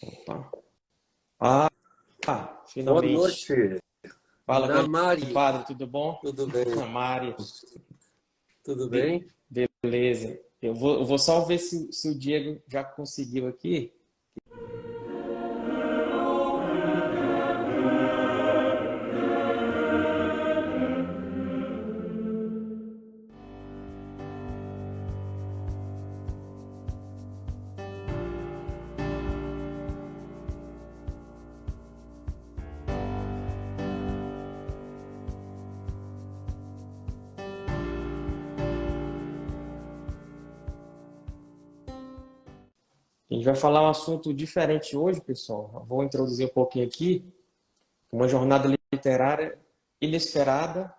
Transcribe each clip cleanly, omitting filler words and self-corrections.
Opa. Ah, Boa finalmente. noite, Fala, Damari. compadre, tudo bom? Tudo bem? Mari, Tudo be- bem? beleza. Eu vou só ver se o Diego já conseguiu aqui. A gente vai falar um assunto diferente hoje, pessoal. Eu vou introduzir um pouquinho aqui. Uma jornada literária inesperada,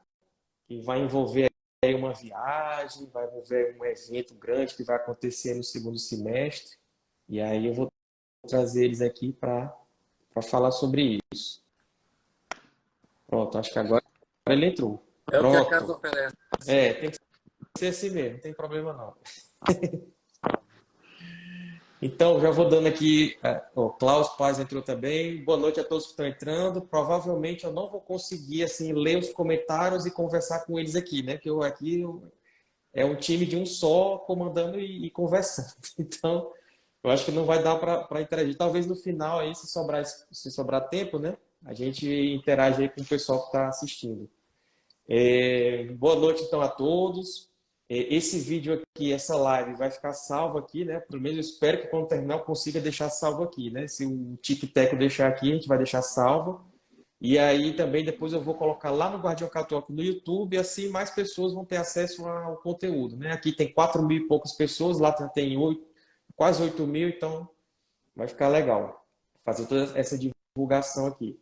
que vai envolver aí uma viagem, vai envolver um evento grande que vai acontecer no segundo semestre. E aí eu vou trazer eles aqui para falar sobre isso. Pronto, acho que agora ele entrou. É o que a casa Pronto. oferece. Tem que ser assim mesmo, não tem problema não. Então, já vou dando aqui, o Klaus Paz entrou também. Boa noite a todos que estão entrando. Provavelmente eu não vou conseguir assim ler os comentários e conversar com eles aqui, né? Porque é um time de um só comandando e conversando. Então, eu acho que não vai dar para interagir. Talvez no final aí, se sobrar tempo, né? A gente interage aí com o pessoal que está assistindo. Boa noite, então, a todos. Esse vídeo aqui, essa live, vai ficar salvo aqui, né? Pelo menos eu espero que quando terminar eu consiga deixar salvo aqui, né? Se o Tic-Teco deixar aqui, a gente vai deixar salvo. E aí também depois eu vou colocar lá no Guardião Católico no YouTube, e assim mais pessoas vão ter acesso ao conteúdo, né? Aqui tem 4.000 e poucas pessoas, lá tem quase 8.000, então vai ficar legal fazer toda essa divulgação aqui.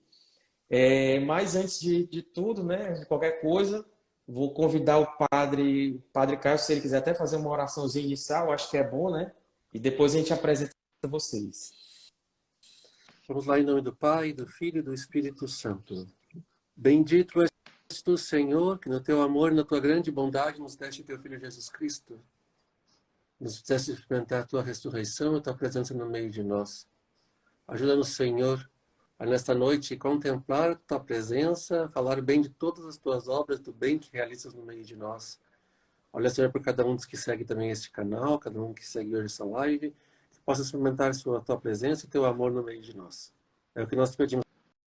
Mas antes de tudo, né, de qualquer coisa, vou convidar o padre Caio, se ele quiser até fazer uma oraçãozinha inicial, acho que é bom, né? E depois a gente apresenta vocês. Vamos lá em nome do Pai, do Filho e do Espírito Santo. Bendito és tu, Senhor, que no teu amor e na tua grande bondade nos deste teu Filho Jesus Cristo. Nos fizeste experimentar a tua ressurreição e a tua presença no meio de nós. Ajuda-nos, Senhor, a nesta noite contemplar tua presença, falar bem de todas as tuas obras, do bem que realizas no meio de nós. Olha, Senhor, por cada um dos que segue também este canal, cada um que segue hoje essa live, que possa experimentar a tua presença e teu amor no meio de nós. É o que nós pedimos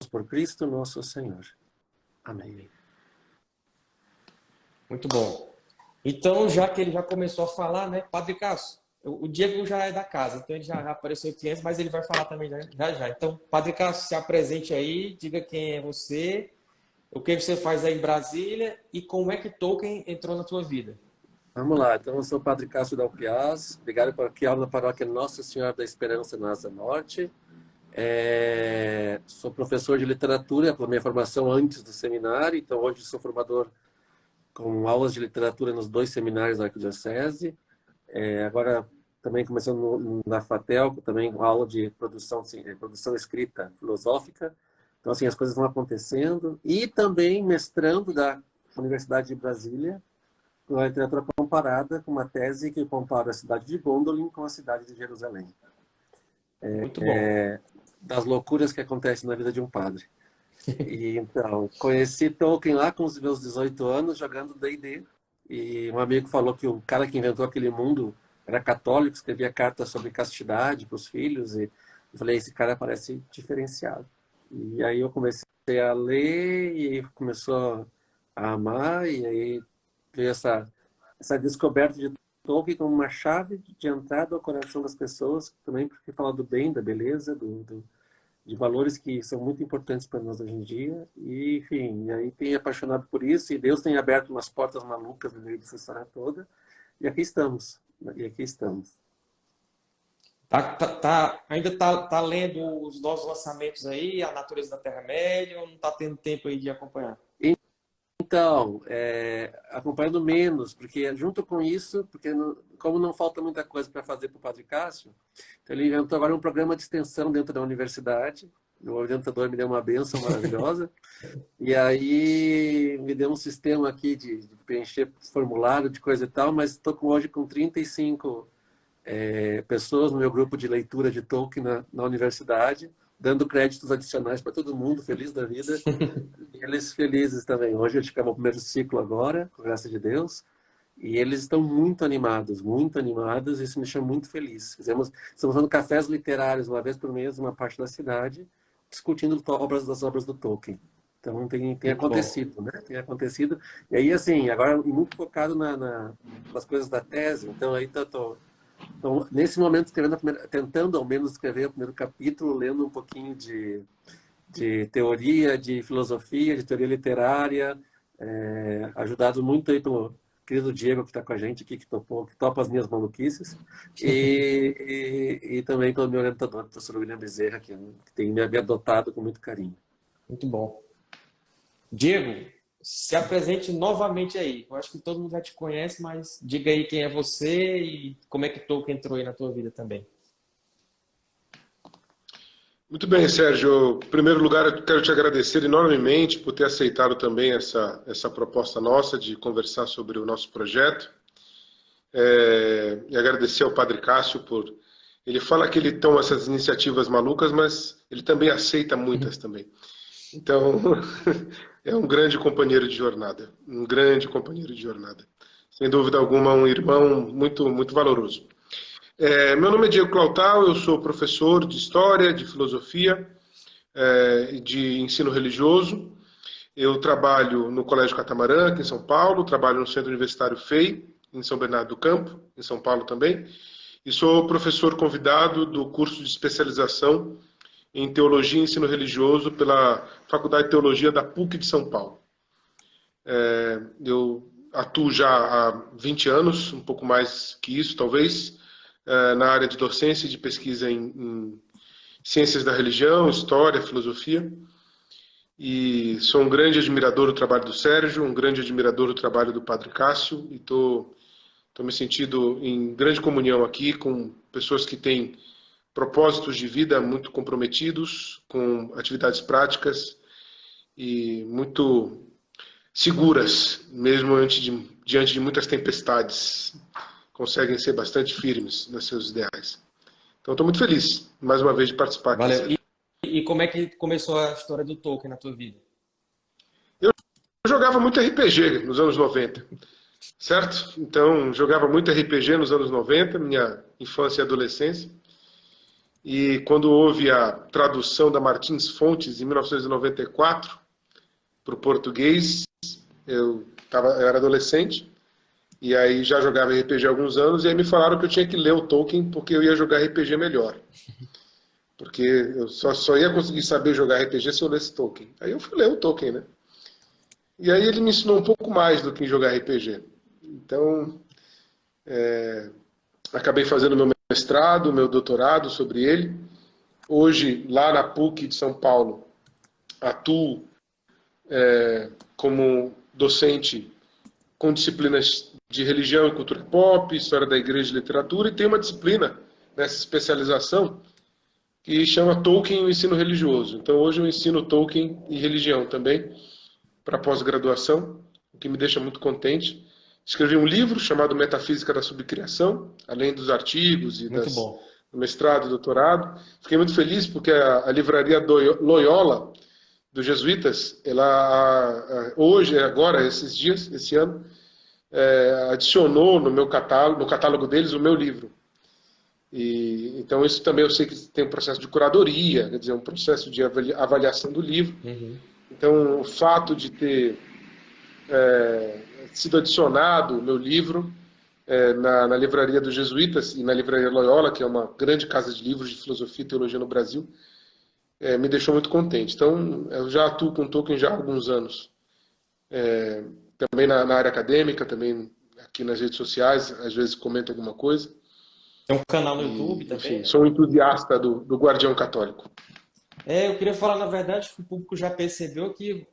por Cristo, nosso Senhor. Amém. Muito bom. Então, já que ele já começou a falar, né, Padre Cássio, o Diego já é da casa, então ele já apareceu aqui antes, mas ele vai falar também já já. Então, Padre Cássio, se apresente aí, diga quem é você, o que você faz aí em Brasília e como é que Tolkien entrou na tua vida. Vamos lá, então eu sou o Padre Cássio Dalpiaz, vigário paroquial na paróquia Nossa Senhora da Esperança, na Asa Norte. Sou professor de literatura pela minha formação antes do seminário, então hoje sou formador com aulas de literatura nos dois seminários da Arquidiocese. Agora também começando na FATEL, também com aula de produção escrita filosófica. Então, assim, as coisas vão acontecendo. E também mestrando da Universidade de Brasília, com a literatura comparada, com uma tese que compara a cidade de Gondolin com a cidade de Jerusalém. Muito bom. Das loucuras que acontecem na vida de um padre. E então, conheci Tolkien lá com os meus 18 anos, jogando D&D. E um amigo falou que o cara que inventou aquele mundo era católico, escrevia cartas sobre castidade para os filhos. E eu falei, esse cara parece diferenciado. E aí eu comecei a ler e começou a amar. E aí veio essa descoberta de Tolkien como uma chave de entrada ao coração das pessoas, também porque fala do bem, da beleza, de valores que são muito importantes para nós hoje em dia. E, enfim, aí tenho apaixonado por isso, e Deus tem aberto umas portas malucas no meio dessa história toda. E aqui estamos. E aqui estamos. Ainda tá lendo os novos lançamentos aí, A Natureza da Terra-média, ou não tá tendo tempo aí de acompanhar? Então, acompanhando menos, porque junto com isso, porque como não falta muita coisa para fazer para o Padre Cássio, então ele inventou agora um programa de extensão dentro da universidade. O orientador me deu uma benção maravilhosa. E aí me deu um sistema aqui de preencher formulário, de coisa e tal, mas estou hoje com 35 pessoas no meu grupo de leitura de Tolkien na universidade, dando créditos adicionais para todo mundo, feliz da vida. E eles felizes também. Hoje a gente acabou o primeiro ciclo agora, com a graça de Deus. E eles estão muito animados, e isso me deixa muito feliz. Estamos fazendo cafés literários uma vez por mês, uma parte da cidade, discutindo das obras do Tolkien. Então tem Muito bom. acontecido, né? Tem acontecido. E aí, assim, agora muito focado nas coisas da tese. Então aí então, nesse momento, tentando ao menos escrever o primeiro capítulo, lendo um pouquinho de teoria, de filosofia, de teoria literária, ajudado muito aí pelo querido Diego, que está com a gente aqui, que topa as minhas maluquices, e também pelo meu orientador, o professor William Bezerra, que tem me adotado com muito carinho. Muito bom. Diego, se apresente novamente aí. Eu acho que todo mundo já te conhece, mas diga aí quem é você e como é que Tolkien entrou aí na tua vida também. Muito bem, Sérgio. Em primeiro lugar, eu quero te agradecer enormemente por ter aceitado também essa proposta nossa de conversar sobre o nosso projeto. E agradecer ao Padre Cássio por... Ele fala que ele toma essas iniciativas malucas, mas ele também aceita muitas também. Então, é um grande companheiro de jornada. Um grande companheiro de jornada. Sem dúvida alguma, um irmão muito, muito valoroso. Meu nome é Diego Clautal, eu sou professor de História, de Filosofia e de Ensino Religioso. Eu trabalho no Colégio Catamarã, aqui em São Paulo, trabalho no Centro Universitário FEI, em São Bernardo do Campo, em São Paulo também, e sou professor convidado do curso de especialização em Teologia e Ensino Religioso pela Faculdade de Teologia da PUC de São Paulo. Eu atuo já há 20 anos, um pouco mais que isso, talvez, na área de docência e de pesquisa em ciências da religião, história, filosofia. E sou um grande admirador do trabalho do Sérgio, um grande admirador do trabalho do Padre Cássio, e estou me sentindo em grande comunhão aqui com pessoas que têm propósitos de vida muito comprometidos, com atividades práticas e muito seguras, mesmo diante de muitas tempestades. Conseguem ser bastante firmes nos seus ideais. Então, estou muito feliz, mais uma vez, de participar aqui. Valeu. E como é que começou a história do Tolkien na tua vida? Eu jogava muito RPG nos anos 90, certo? Então, jogava muito RPG nos anos 90, minha infância e adolescência. E quando houve a tradução da Martins Fontes, em 1994, para o português, eu era adolescente. E aí já jogava RPG há alguns anos, e aí me falaram que eu tinha que ler o Tolkien, porque eu ia jogar RPG melhor. Porque eu só ia conseguir saber jogar RPG se eu lesse Tolkien. Aí eu fui ler o Tolkien, né? E aí ele me ensinou um pouco mais do que jogar RPG. Então, acabei fazendo meu mestrado, meu doutorado sobre ele. Hoje, lá na PUC de São Paulo, atuo como docente com disciplinas de religião e cultura pop, história da igreja e literatura, e tem uma disciplina nessa especialização que chama Tolkien e o ensino religioso. Então hoje eu ensino Tolkien e religião também para pós-graduação, o que me deixa muito contente. Escrevi um livro chamado Metafísica da Subcriação, além dos artigos e do mestrado e doutorado. Fiquei muito feliz porque a livraria Loyola, dos jesuítas, ela hoje, agora, esses dias, esse ano, adicionou no catálogo deles o meu livro. E então isso também eu sei que tem um processo de curadoria, quer dizer, um processo de avaliação do livro. Uhum. Então o fato de ter sido adicionado o meu livro na livraria dos jesuítas e na livraria Loyola, que é uma grande casa de livros de filosofia e teologia no Brasil, me deixou muito contente. Então eu já atuo com Tolkien já há alguns anos. Também na área acadêmica, também aqui nas redes sociais, às vezes comento alguma coisa. Tem um canal no YouTube também? Enfim, sou um entusiasta do Guardião Católico. Eu queria falar, na verdade, que o público já percebeu que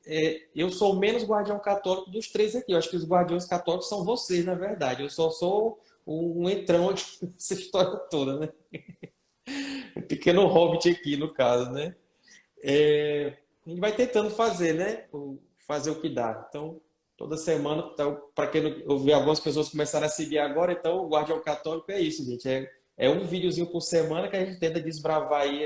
eu sou o menos guardião católico dos três aqui. Eu acho que os guardiões católicos são vocês, na verdade. Eu só sou um entrão aqui nessa história toda, né? Um pequeno hobbit aqui, no caso, né? A gente vai tentando fazer, né? Fazer o que dá. Então, toda semana, então, para quem não, eu vi algumas pessoas começaram a seguir agora, então o Guardião Católico é isso, gente. É um videozinho por semana que a gente tenta desbravar aí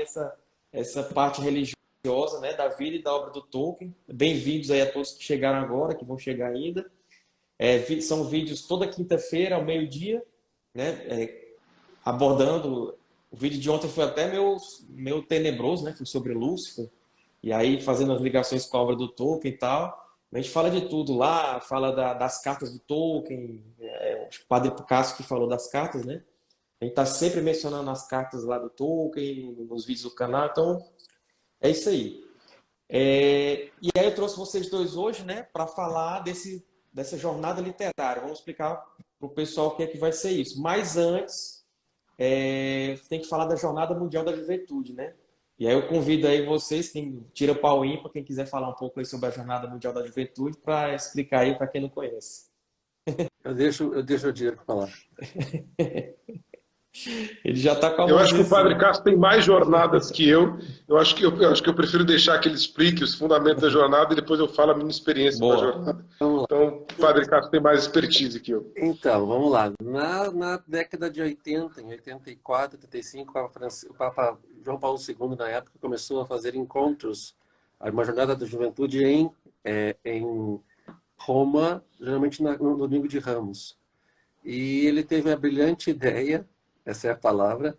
essa parte religiosa, né, da vida e da obra do Tolkien. Bem-vindos aí a todos que chegaram agora, que vão chegar ainda. São vídeos toda quinta-feira, ao meio-dia, né, abordando. O vídeo de ontem foi até meu tenebroso, né, foi sobre Lúcifer. E aí, fazendo as ligações com a obra do Tolkien e tal. A gente fala de tudo lá, fala das cartas do Tolkien, o Padre Picasso que falou das cartas, né? A gente está sempre mencionando as cartas lá do Tolkien, nos vídeos do canal, então é isso aí. E aí eu trouxe vocês dois hoje, né, para falar dessa jornada literária. Vamos explicar para o pessoal o que é que vai ser isso. Mas antes, tem que falar da Jornada Mundial da Juventude, né? E aí eu convido aí vocês, quem tira pau ímpar, quem quiser falar um pouco aí sobre a Jornada Mundial da Juventude, para explicar aí para quem não conhece. Eu deixo o Diego falar. Ele já está com a Eu acho que mãozinha o Padre assim. Castro tem mais jornadas que eu. Eu acho que eu prefiro deixar que ele explique os fundamentos da jornada e depois eu falo a minha experiência com a Boa. jornada. Vamos lá. Então, o Padre Castro tem mais expertise que eu. Então, vamos lá. Na década de 80, em 84, 85, o Papa João Paulo II, na época, começou a fazer encontros, uma jornada da juventude em Roma, geralmente no domingo de Ramos. E ele teve a brilhante ideia, essa é a palavra,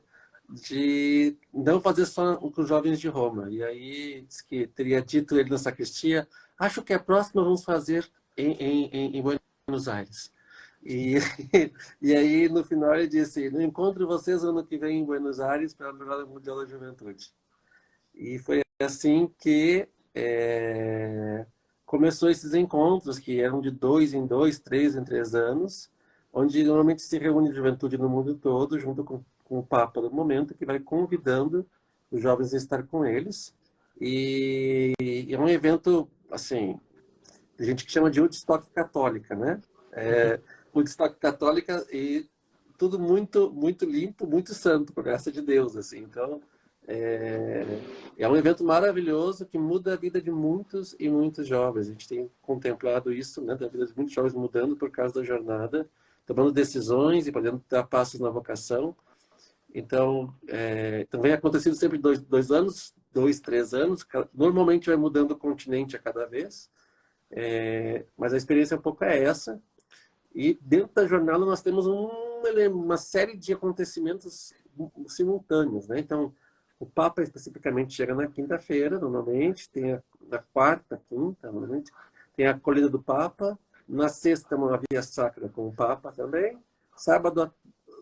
de não fazer só com os jovens de Roma. E aí, diz que teria dito ele na sacristia, acho que a próxima vamos fazer em Buenos Aires. E, e aí, no final, ele disse, não encontro vocês ano que vem em Buenos Aires para a Jornada Mundial da Juventude. E foi assim que começou esses encontros, que eram de 2 em 2, 3 em 3 anos, onde normalmente se reúne a juventude no mundo todo, junto com o Papa do momento, que vai convidando os jovens a estar com eles. E é um evento, assim, a gente que chama de Woodstock católica, né? Woodstock católica e tudo muito, muito limpo, muito santo, por graça de Deus, assim. Então, é um evento maravilhoso que muda a vida de muitos e muitos jovens. A gente tem contemplado isso, né, da vida de muitos jovens mudando por causa da jornada, tomando decisões e podendo dar passos na vocação. Então, também é acontecido sempre 2 anos, 2, 3 anos. Normalmente vai mudando o continente a cada vez, mas a experiência um pouco é essa. E dentro da jornada nós temos uma série de acontecimentos simultâneos, né? Então, o Papa especificamente chega na quinta-feira, normalmente, na quarta, quinta, normalmente, tem a acolhida do Papa, na sexta uma via sacra com o Papa também, sábado,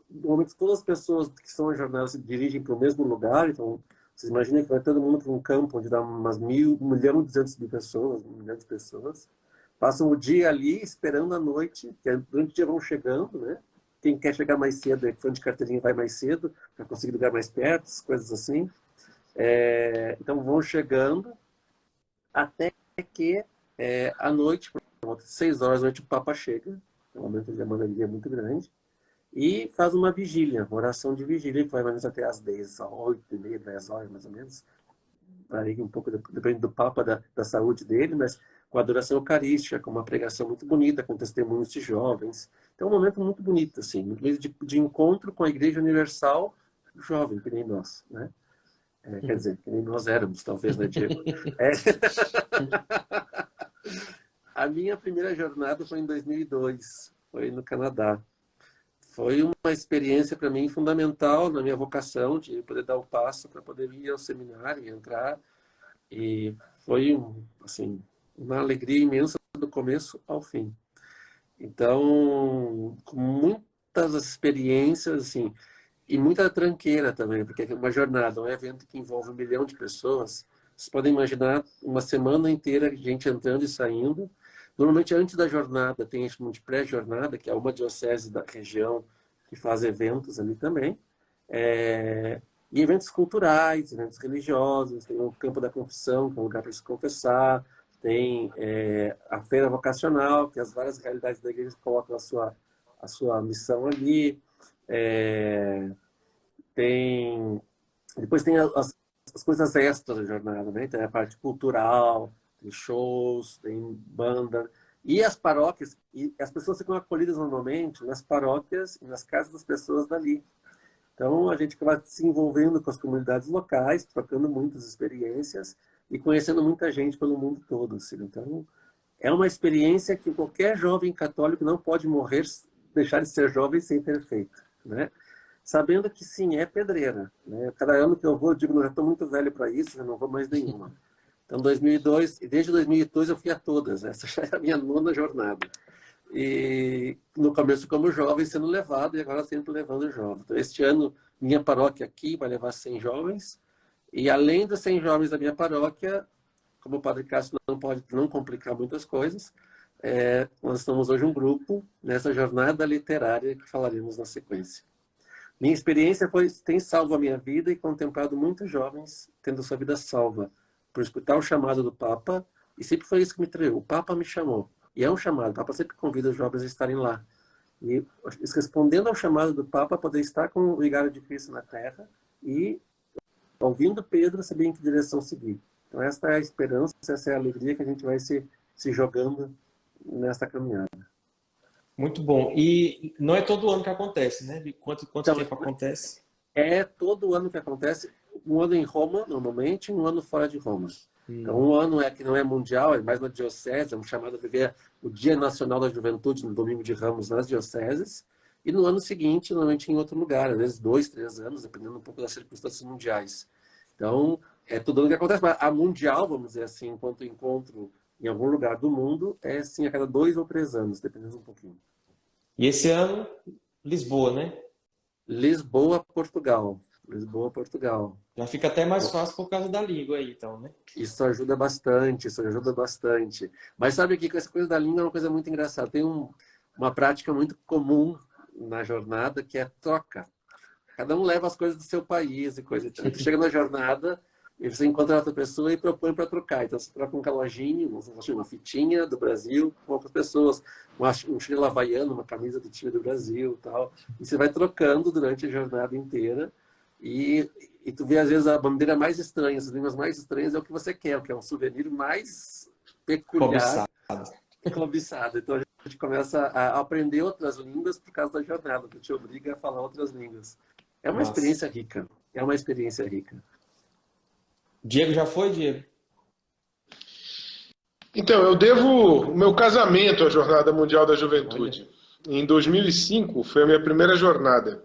normalmente todas as pessoas que são na jornada se dirigem para o mesmo lugar, então vocês imaginem que vai todo mundo para um campo onde dá umas 1.200.000 pessoas, 1 milhão de pessoas, passam o dia ali esperando a noite, que durante o dia vão chegando, né? Quem quer chegar mais cedo, fã de carteirinha, vai mais cedo, para conseguir lugar mais perto, coisas assim. Então vão chegando até que à noite, por volta de 6 horas da noite, o Papa chega, é um momento de alegria muito grande, e faz uma vigília, uma oração de vigília, que vai mais ou menos até às 10, 8h30, 10 horas mais ou menos. Varia um pouco, depende do Papa, da saúde dele, mas com adoração eucarística, com uma pregação muito bonita, com testemunhos de jovens. Então é um momento muito bonito, assim, muito de encontro com a Igreja Universal jovem, que nem nós, né? Quer dizer, que nem nós éramos, talvez, né, Diego? A minha primeira jornada foi em 2002, foi no Canadá. Foi uma experiência para mim fundamental na minha vocação de poder dar o passo para poder ir ao seminário e entrar. E foi assim, uma alegria imensa do começo ao fim. Então, com muitas experiências, assim, e muita tranqueira também, porque é uma jornada, um evento que envolve 1 milhão de pessoas. Vocês podem imaginar uma semana inteira de gente entrando e saindo. Normalmente, antes da jornada, tem esse de pré-jornada, que é uma diocese da região que faz eventos ali também. E eventos culturais, eventos religiosos, tem o Campo da Confissão, que é um lugar para se confessar, tem a Feira Vocacional, que as várias realidades da igreja colocam a sua missão ali. Depois tem as coisas extras da jornada, né? Tem a parte cultural, tem shows, tem banda. E as paróquias, e as pessoas ficam acolhidas normalmente nas paróquias e nas casas das pessoas dali. Então, a gente acaba se envolvendo com as comunidades locais, trocando muitas experiências e conhecendo muita gente pelo mundo todo. Assim. Então, é uma experiência que qualquer jovem católico não pode morrer, deixar de ser jovem sem ter feito, né? Sabendo que sim, é pedreira, né? Cada ano que eu vou, eu digo, eu já estou muito velho para isso, eu não vou mais nenhuma. Então, 2002, e desde 2002 eu fui a todas, essa já é a minha nona jornada. E no começo como jovem sendo levado, e agora sempre levando jovem. Então, este ano, minha paróquia aqui vai levar 100 jovens, e além dos 100 jovens da minha paróquia, como o Padre Cássio não pode não complicar muitas coisas, nós estamos hoje um grupo nessa jornada literária que falaremos na sequência. Minha experiência tem salvo a minha vida e contemplado muitos jovens tendo sua vida salva por escutar o chamado do Papa, e sempre foi isso que me traiu. O Papa me chamou, e é um chamado. O Papa sempre convida os jovens a estarem lá. E respondendo ao chamado do Papa, poder estar com o Vigário de Cristo na Terra e, ouvindo Pedro, saber em que direção seguir. Então, essa é a esperança, essa é a alegria que a gente vai se jogando nessa caminhada. Muito bom. E não é todo ano que acontece, né? De quanto Então, tempo acontece? É todo ano que acontece, um ano em Roma, normalmente, um ano fora de Roma. Então, um ano que não é mundial, é mais na diocese, é um chamado a viver o Dia Nacional da Juventude, no Domingo de Ramos, nas dioceses, e no ano seguinte, normalmente em outro lugar, às vezes 2, 3 anos, dependendo um pouco das circunstâncias mundiais. Então, é todo ano que acontece, mas a mundial, vamos dizer assim, enquanto encontro em algum lugar do mundo, é assim a cada 2 ou 3 anos, dependendo um pouquinho. E esse ano, Lisboa, né? Lisboa, Portugal. Lisboa, Portugal. Já fica até mais fácil por causa da língua aí, então, né? Isso ajuda bastante, isso ajuda bastante. Mas sabe que essa coisa da língua é uma coisa muito engraçada. Tem uma prática muito comum na jornada que é troca. Cada um leva as coisas do seu país e coisa. Então, tu chega na jornada e você encontra outra pessoa e propõe para trocar. Então, você troca um reloginho, uma fitinha do Brasil com outras pessoas, um chinelo havaiano, uma camisa do time do Brasil, tal. E você vai trocando durante a jornada inteira. E tu vê, às vezes, a bandeira mais estranha, as línguas mais estranhas é o que você quer, que é um souvenir mais peculiar, cobiçado. Então, a gente começa a aprender outras línguas por causa da jornada, que te obriga a falar outras línguas. É uma experiência rica. É uma experiência rica. Diego já foi, Diego? Então, eu devo o meu casamento à Jornada Mundial da Juventude. Olha. Em 2005 foi a minha primeira jornada.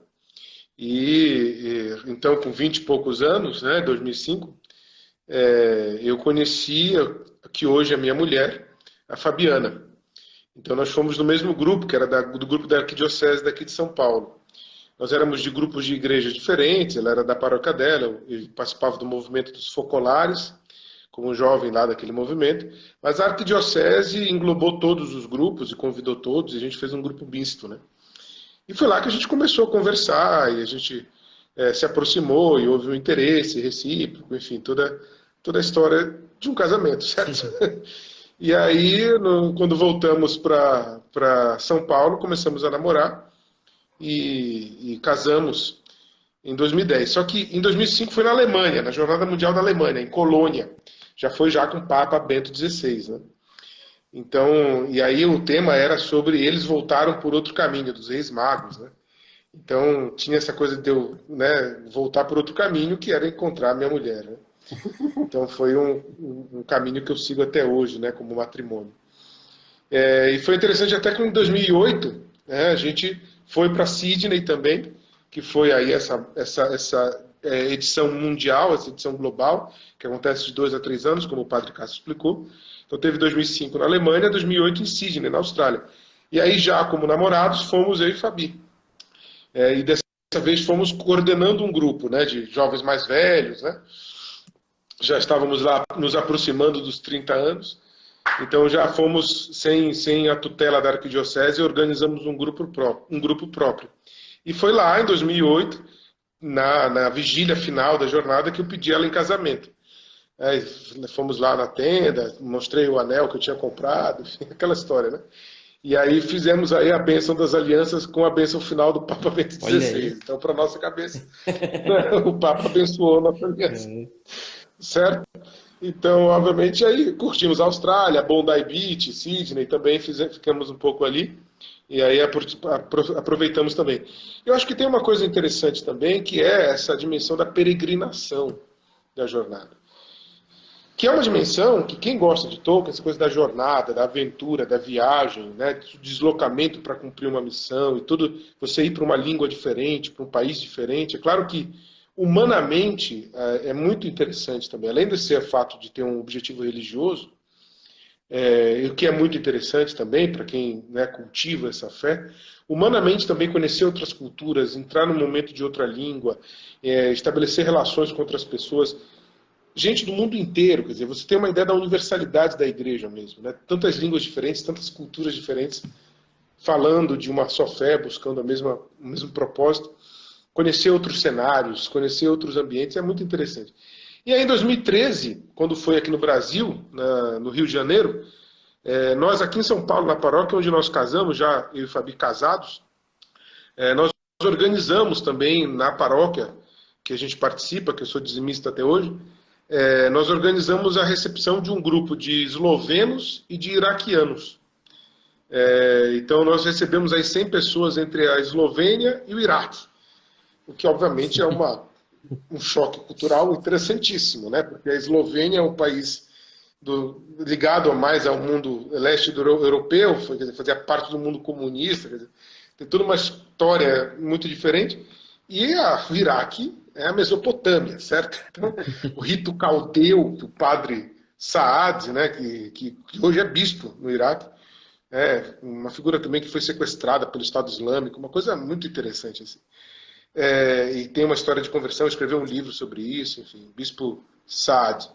Então, com 20 e poucos anos, né, 2005, eu conheci que hoje é minha mulher, a Fabiana. Então, nós fomos no mesmo grupo, que era do grupo da Arquidiocese daqui de São Paulo. Nós éramos de grupos de igrejas diferentes, ela era da paróquia dela, eu participava do movimento dos focolares, como jovem lá daquele movimento, mas a Arquidiocese englobou todos os grupos e convidou todos, e a gente fez um grupo misto, né? E foi lá que a gente começou a conversar, e a gente se aproximou, e houve um interesse recíproco, enfim, toda a história de um casamento, certo? E aí, quando voltamos para São Paulo, começamos a namorar, e casamos em 2010. Só que em 2005 foi na Alemanha, na Jornada Mundial da Alemanha, em Colônia. Já foi com o Papa Bento XVI, né? Então, e aí o tema era sobre eles voltaram por outro caminho, dos Reis Magos, né? Então, tinha essa coisa de eu, né, voltar por outro caminho, que era encontrar minha mulher, né? Então, foi um caminho que eu sigo até hoje, né, como matrimônio. E foi interessante até que em 2008, né, a gente foi para Sydney também, que foi aí essa edição mundial, essa edição global, que acontece de 2 a 3 anos, como o Padre Cássio explicou. Então teve 2005 na Alemanha, 2008 em Sydney, na Austrália. E aí já como namorados fomos eu e Fabi. E dessa vez fomos coordenando um grupo, né, de jovens mais velhos, né? Já estávamos lá nos aproximando dos 30 anos. Então já fomos sem a tutela da Arquidiocese e organizamos um grupo próprio. E foi lá em 2008, na vigília final da jornada, que eu pedi ela em casamento. Fomos lá na tenda, mostrei o anel que eu tinha comprado, enfim, aquela história, né? E aí fizemos aí a bênção das alianças com a bênção final do Papa Bento XVI. Então, para nossa cabeça, o Papa abençoou a nossa aliança. Certo? Então, obviamente, aí curtimos a Austrália, Bondi Beach, Sydney também, ficamos um pouco ali. E aí aproveitamos também. Eu acho que tem uma coisa interessante também, que é essa dimensão da peregrinação da jornada. Que é uma dimensão que quem gosta de Tolkien, essa coisa da jornada, da aventura, da viagem, né, do deslocamento para cumprir uma missão e tudo, você ir para uma língua diferente, para um país diferente, é claro que humanamente é muito interessante também. Além de ser fato de ter um objetivo religioso, o que é muito interessante também para quem, né, cultiva essa fé, humanamente também conhecer outras culturas, entrar no momento de outra língua, estabelecer relações com outras pessoas, gente do mundo inteiro, quer dizer, você tem uma ideia da universalidade da igreja mesmo, né? Tantas línguas diferentes, tantas culturas diferentes, falando de uma só fé, buscando o mesmo propósito, conhecer outros cenários, conhecer outros ambientes, é muito interessante. E aí, em 2013, quando foi aqui no Brasil, no Rio de Janeiro, nós aqui em São Paulo, na paróquia onde nós casamos, já eu e Fabi casados, nós organizamos também na paróquia, que a gente participa, que eu sou dizimista até hoje, nós organizamos a recepção de um grupo de eslovenos e de iraquianos. Então nós recebemos aí 100 pessoas entre a Eslovênia e o Iraque, o que obviamente é um choque cultural interessantíssimo, né? Porque a Eslovênia é um país ligado mais ao mundo leste europeu, quer dizer, fazia parte do mundo comunista, quer dizer, tem toda uma história muito diferente, e o Iraque é a Mesopotâmia, certo? Então, o rito caldeu do padre Saad, né, que hoje é bispo no Iraque, uma figura também que foi sequestrada pelo Estado Islâmico, uma coisa muito interessante. Assim. E tem uma história de conversão, escreveu um livro sobre isso, enfim, bispo Saad.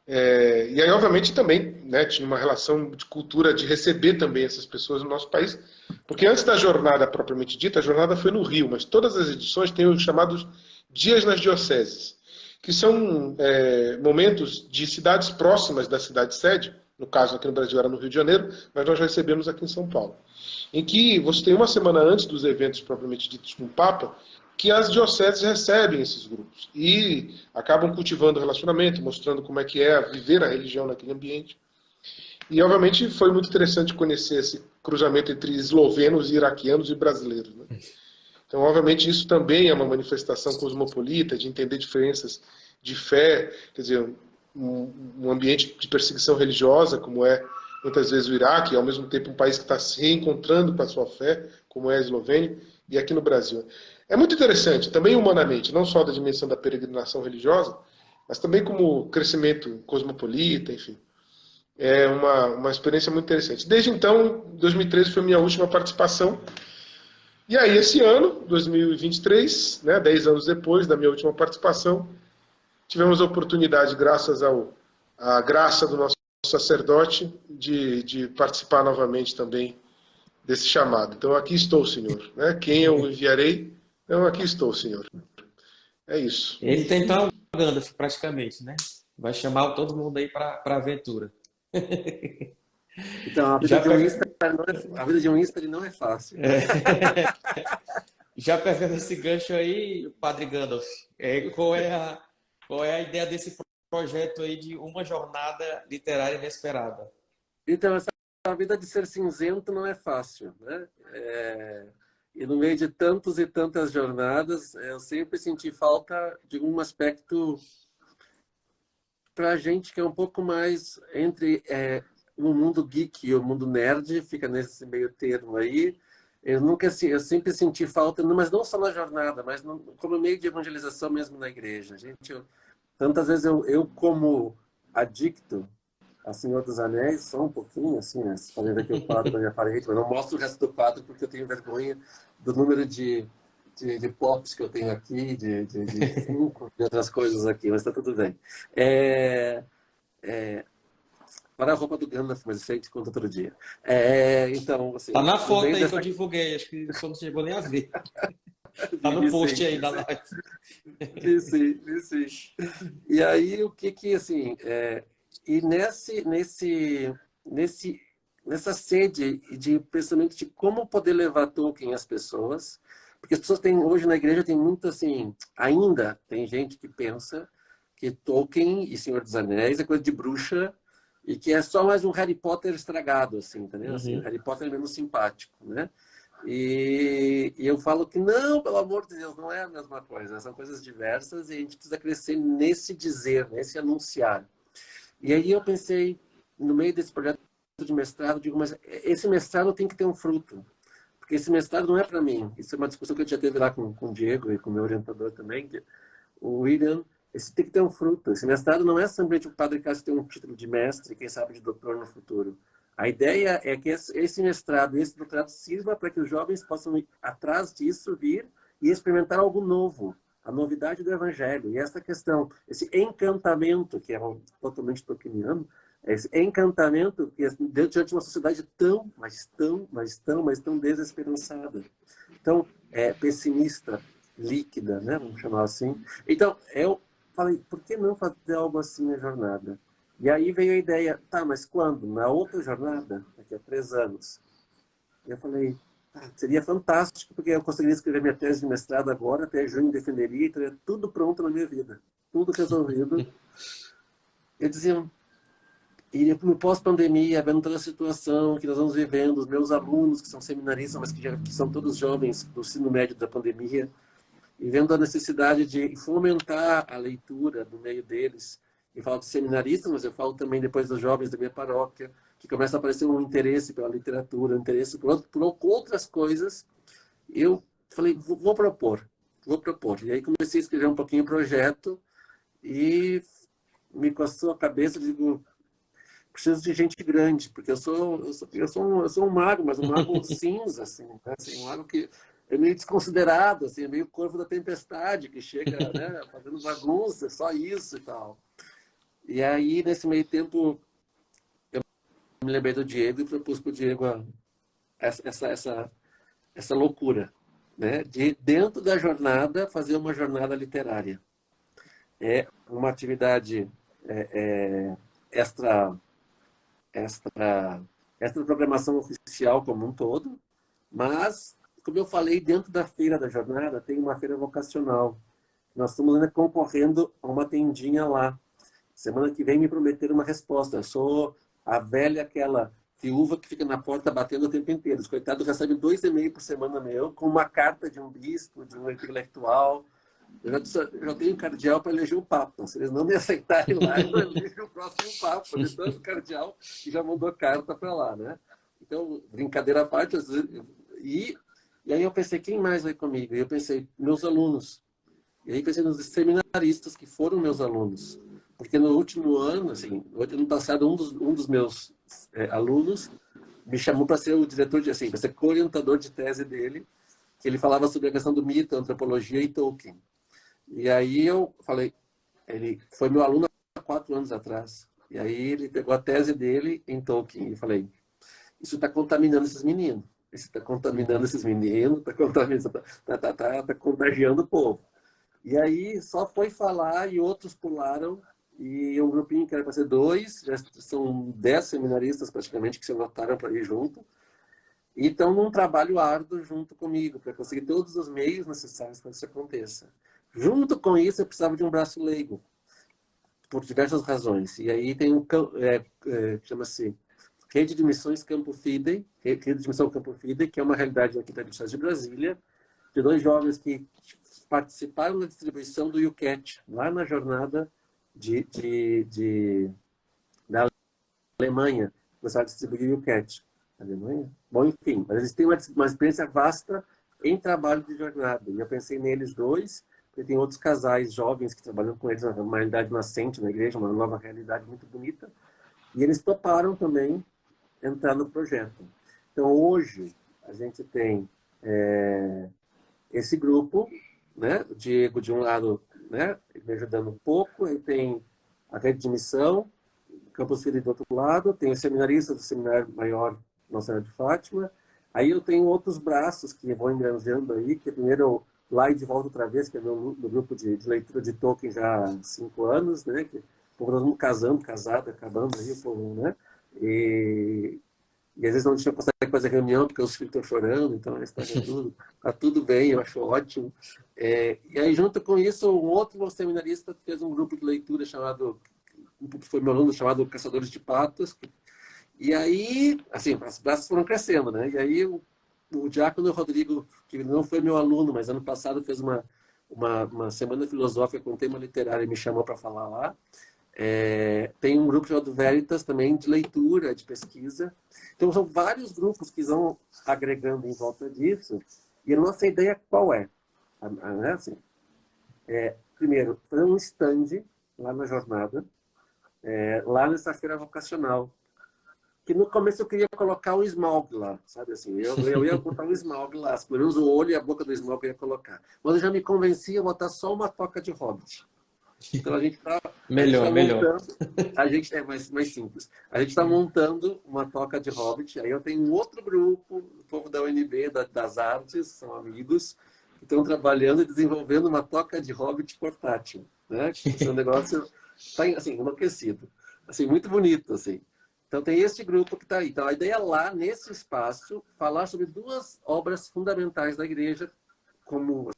E aí, obviamente, também, né, tinha uma relação de cultura de receber também essas pessoas no nosso país, porque antes da jornada propriamente dita, a jornada foi no Rio, mas todas as edições têm os chamados Dias nas Dioceses, que são momentos de cidades próximas da cidade-sede, no caso aqui no Brasil era no Rio de Janeiro, mas nós recebemos aqui em São Paulo, em que você tem uma semana antes dos eventos propriamente ditos com o Papa, que as dioceses recebem esses grupos e acabam cultivando o relacionamento, mostrando como é que é viver a religião naquele ambiente. E, obviamente, foi muito interessante conhecer esse cruzamento entre eslovenos, iraquianos e brasileiros. Né? Então, obviamente, isso também é uma manifestação cosmopolita, de entender diferenças de fé, quer dizer, um ambiente de perseguição religiosa, como é muitas vezes o Iraque, e ao mesmo tempo um país que está se reencontrando com a sua fé, como é a Eslovênia, e aqui no Brasil. É muito interessante, também humanamente, não só da dimensão da peregrinação religiosa, mas também como crescimento cosmopolita, enfim. É uma experiência muito interessante. Desde então, 2013 foi minha última participação. E aí, esse ano, 2023, né, 10 anos depois da minha última participação, tivemos a oportunidade, graças à graça do nosso sacerdote, de participar novamente também desse chamado. Então, aqui estou, Senhor. Né? Quem eu enviarei? Então, aqui estou, Senhor. É isso. Ele tem então o Gandalf, praticamente, né? Vai chamar todo mundo aí para a aventura. Então, a vida de um ímpar não é fácil. Já pegando esse gancho aí, Padre Gandalf, qual é a ideia desse projeto aí de uma jornada literária inesperada? Então, essa vida de ser cinzento não é fácil, né? E no meio de tantos e tantas jornadas, eu sempre senti falta de um aspecto para a gente que é um pouco mais entre o mundo geek e o mundo nerd, fica nesse meio termo aí. Eu sempre senti falta, mas não só na jornada, mas como meio de evangelização mesmo na igreja. Tantas vezes eu como adicto a Senhor dos Anéis, só um pouquinho, assim, né? Você pode ver aqui o quadro da minha parede, mas não mostro o resto do quadro porque eu tenho vergonha do número de pops que eu tenho aqui, de cinco, de outras coisas aqui, mas está tudo bem. Para a roupa do Gandalf, mas isso aí te conta outro dia. Então, assim, tá na foto aí que eu divulguei, acho que só não chegou nem a ver. Tá no post aí da live. Sim. E aí, o que assim... E nessa sede de pensamento de como poder levar Tolkien às pessoas, porque as pessoas têm, hoje na igreja tem muito assim, ainda tem gente que pensa que Tolkien e Senhor dos Anéis é coisa de bruxa, e que é só mais um Harry Potter estragado, assim, entendeu? Assim, Uhum. Harry Potter é menos simpático, né? E eu falo que não, pelo amor de Deus, não é a mesma coisa. São coisas diversas e a gente precisa crescer nesse dizer, nesse anunciar. E aí eu pensei, no meio desse projeto de mestrado, digo, mas esse mestrado tem que ter um fruto. Porque esse mestrado não é para mim. Isso é uma discussão que eu já teve lá com o Diego e com o meu orientador também, que o William. Esse tem que ter um fruto. Esse mestrado não é simplesmente o Padre Cássio ter um título de mestre, quem sabe de doutor no futuro. A ideia é que esse mestrado, esse doutorado sirva para que os jovens possam ir atrás disso, vir e experimentar algo novo, a novidade do Evangelho. E essa questão, esse encantamento, que é totalmente tolkieniano, esse encantamento que diante de uma sociedade tão, mas tão desesperançada, tão pessimista, líquida, né? Vamos chamar assim. Então, eu falei, por que não fazer algo assim na jornada? E aí veio a ideia, tá, mas quando? Na outra jornada, daqui a 3 anos. E eu falei, seria fantástico, porque eu conseguiria escrever minha tese de mestrado agora, até junho defenderia, então é tudo pronto na minha vida, tudo resolvido. Eu dizia, e no pós-pandemia, vendo toda a situação que nós vamos vivendo, os meus alunos que são seminaristas, mas que são todos jovens do ensino médio da pandemia, e vendo a necessidade de fomentar a leitura no meio deles. Eu falo de seminaristas, mas eu falo também depois dos jovens da minha paróquia, que começa a aparecer um interesse pela literatura, um interesse por outras coisas. Eu falei, vou propor. E aí comecei a escrever um pouquinho o projeto e me coçou a cabeça, digo, preciso de gente grande, porque eu sou um mago, mas um mago cinza, assim, né? Assim, um mago que é meio desconsiderado, assim, é meio corvo da tempestade, que chega, né, fazendo bagunça, só isso e tal. E aí, nesse meio tempo, eu me lembrei do Diego e propus para o Diego essa loucura, né, de, dentro da jornada, fazer uma jornada literária. É uma atividade extra programação oficial como um todo, mas, como eu falei, dentro da feira da jornada tem uma feira vocacional. Nós estamos ainda concorrendo a uma tendinha lá. Semana que vem me prometeram uma resposta. Eu sou a velha, aquela viúva que fica na porta batendo o tempo inteiro. Os coitados recebem 2 e-mails por semana meu, com uma carta de um bispo, de um intelectual. Eu já tenho cardeal para eleger o Papa. Se eles não me aceitarem lá, eu elejo o próximo Papa. De tanto cardeal que já mandou carta para lá, né? Então, brincadeira à parte. E aí eu pensei, quem mais vai comigo? E eu pensei, meus alunos. E aí pensei nos seminaristas que foram meus alunos. Porque no último ano, assim, no ano passado, um dos meus alunos me chamou para ser o diretor de, assim, para ser co-orientador de tese dele, que ele falava sobre a questão do mito, antropologia e Tolkien. E aí eu falei, ele foi meu aluno há 4 anos atrás. E aí ele pegou a tese dele em Tolkien e falei, isso está contaminando esses meninos. Isso está contaminando esses meninos, está contagiando o povo. E aí só foi falar e outros pularam. E um grupinho que era para ser 2, já são 10 seminaristas praticamente que se anotaram para ir junto. E estão num trabalho árduo junto comigo, para conseguir todos os meios necessários para que isso aconteça. Junto com isso, eu precisava de um braço leigo, por diversas razões. E aí tem chama-se Rede de Missões Campo Fidei, Rede de Missão Campo Fidei, que é uma realidade aqui da Diocese de Brasília, de 2 jovens que participaram da distribuição do UCAT, lá na jornada da Alemanha, começaram a distribuir o UCAT. Alemanha? Bom, enfim, mas eles têm uma experiência vasta em trabalho de jornada. E eu pensei neles 2, porque tem outros casais jovens que trabalham com eles numa realidade nascente na igreja, uma nova realidade muito bonita. E eles toparam também entrar no projeto. Então, hoje, a gente tem esse grupo, né? O Diego, de um lado, né, me ajudando um pouco, ele tem a rede de missão, Campus Filho do outro lado, tem o seminarista do Seminário Maior Nossa Senhora de Fátima. Aí eu tenho outros braços que vão engranjando aí, que primeiro Lá e de Volta Outra Vez, que é do grupo de leitura de Tolkien já há 5 anos, né? Que o povo nós vamos casado, acabando aí, o povo, né? E às vezes não consegue fazer reunião porque os filhos estão chorando, então a história é tudo. Tá tudo bem, eu acho ótimo. E aí, junto com isso, um outro seminarista fez um grupo de leitura chamado que foi meu aluno chamado Caçadores de Patos. E aí, assim, as braças foram crescendo, né? E aí o diácono Rodrigo, que não foi meu aluno, mas ano passado fez uma semana filosófica com tema literário e me chamou para falar lá. Tem um grupo chamado Veritas também, de leitura, de pesquisa. Então, são vários grupos que vão agregando em volta disso. E a nossa ideia qual é? Assim, primeiro, fazer um stand lá na jornada, lá nessa feira vocacional. Que no começo eu queria colocar um esmalte lá, sabe assim? Eu ia botar um esmalte lá, pelo menos o olho e a boca do esmalte eu ia colocar. Mas eu já me convenci a botar só uma toca de Hobbit. Então a gente está Melhor. montando, a gente é mais simples. A gente está montando uma toca de Hobbit. Aí eu tenho um outro grupo, o povo da UNB, das artes, são amigos, que estão trabalhando e desenvolvendo uma toca de Hobbit portátil, né? Esse é um negócio está assim, enlouquecido, assim, muito bonito, assim. Então tem esse grupo que está aí. Então a ideia é lá, nesse espaço, falar sobre duas obras fundamentais da igreja, como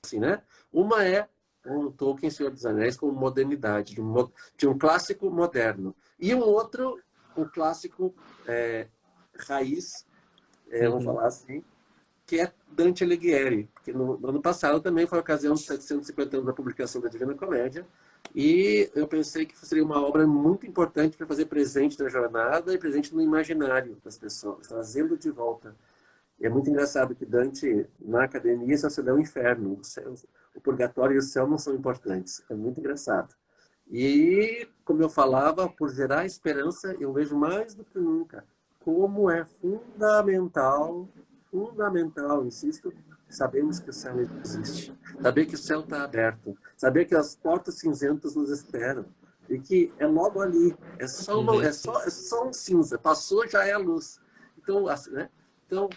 assim, né? Uma é o Tolkien, Senhor dos Anéis, como modernidade, de um clássico moderno. E um outro, um clássico raiz, vamos falar assim, que é Dante Alighieri, que no ano passado também foi a ocasião dos 750 anos da publicação da Divina Comédia, e eu pensei que seria uma obra muito importante para fazer presente na jornada e presente no imaginário das pessoas, trazendo de volta. E é muito engraçado que Dante, na academia, só se dá o inferno. O purgatório e o céu não são importantes. É muito engraçado. E, como eu falava, por gerar esperança, eu vejo mais do que nunca como é fundamental, insisto, sabemos que o céu existe. Saber que o céu está aberto. Saber que as portas cinzentas nos esperam. E que é logo ali. É só um cinza. Passou, já é a luz. Então, assim, né? Então,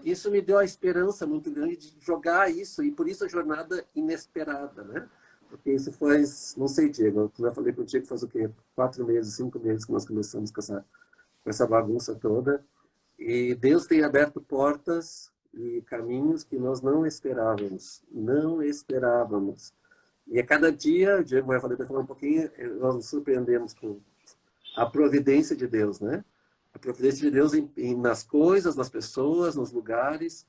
isso me deu a esperança muito grande de jogar isso, e por isso a jornada inesperada, né? Porque isso faz, não sei, Diego, eu já falei contigo, faz o quê? 4 meses, 5 meses que nós começamos com essa bagunça toda, e Deus tem aberto portas e caminhos que nós não esperávamos, E a cada dia, o Diego vai falar um pouquinho, nós nos surpreendemos com a providência de Deus, né? A providência de Deus nas coisas, nas pessoas, nos lugares.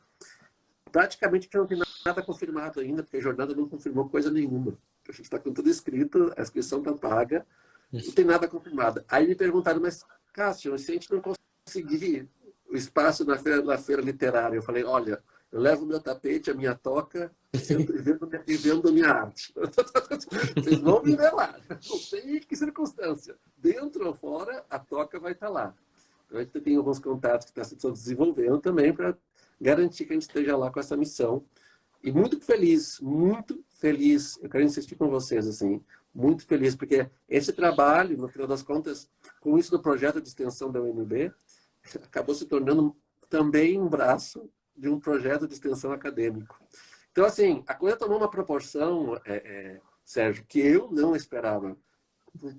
Praticamente não tem nada confirmado ainda, porque a jornada não confirmou coisa nenhuma. A gente está com tudo escrito, a inscrição está paga, não tem nada confirmado. Aí me perguntaram, mas Cássio, se a gente não conseguir o espaço na feira literária, eu falei, olha, eu levo o meu tapete, a minha toca, e vendo a minha arte. Vocês vão me ver lá. Não sei em que circunstância. Dentro ou fora, a toca vai estar lá. Então, a gente tem alguns contatos que estão desenvolvendo também para garantir que a gente esteja lá com essa missão. E muito feliz, eu quero insistir com vocês, assim, muito feliz, porque esse trabalho, no final das contas, com isso do projeto de extensão da UNB, acabou se tornando também um braço de um projeto de extensão acadêmico. Então, assim, a coisa tomou uma proporção, Sérgio, que eu não esperava.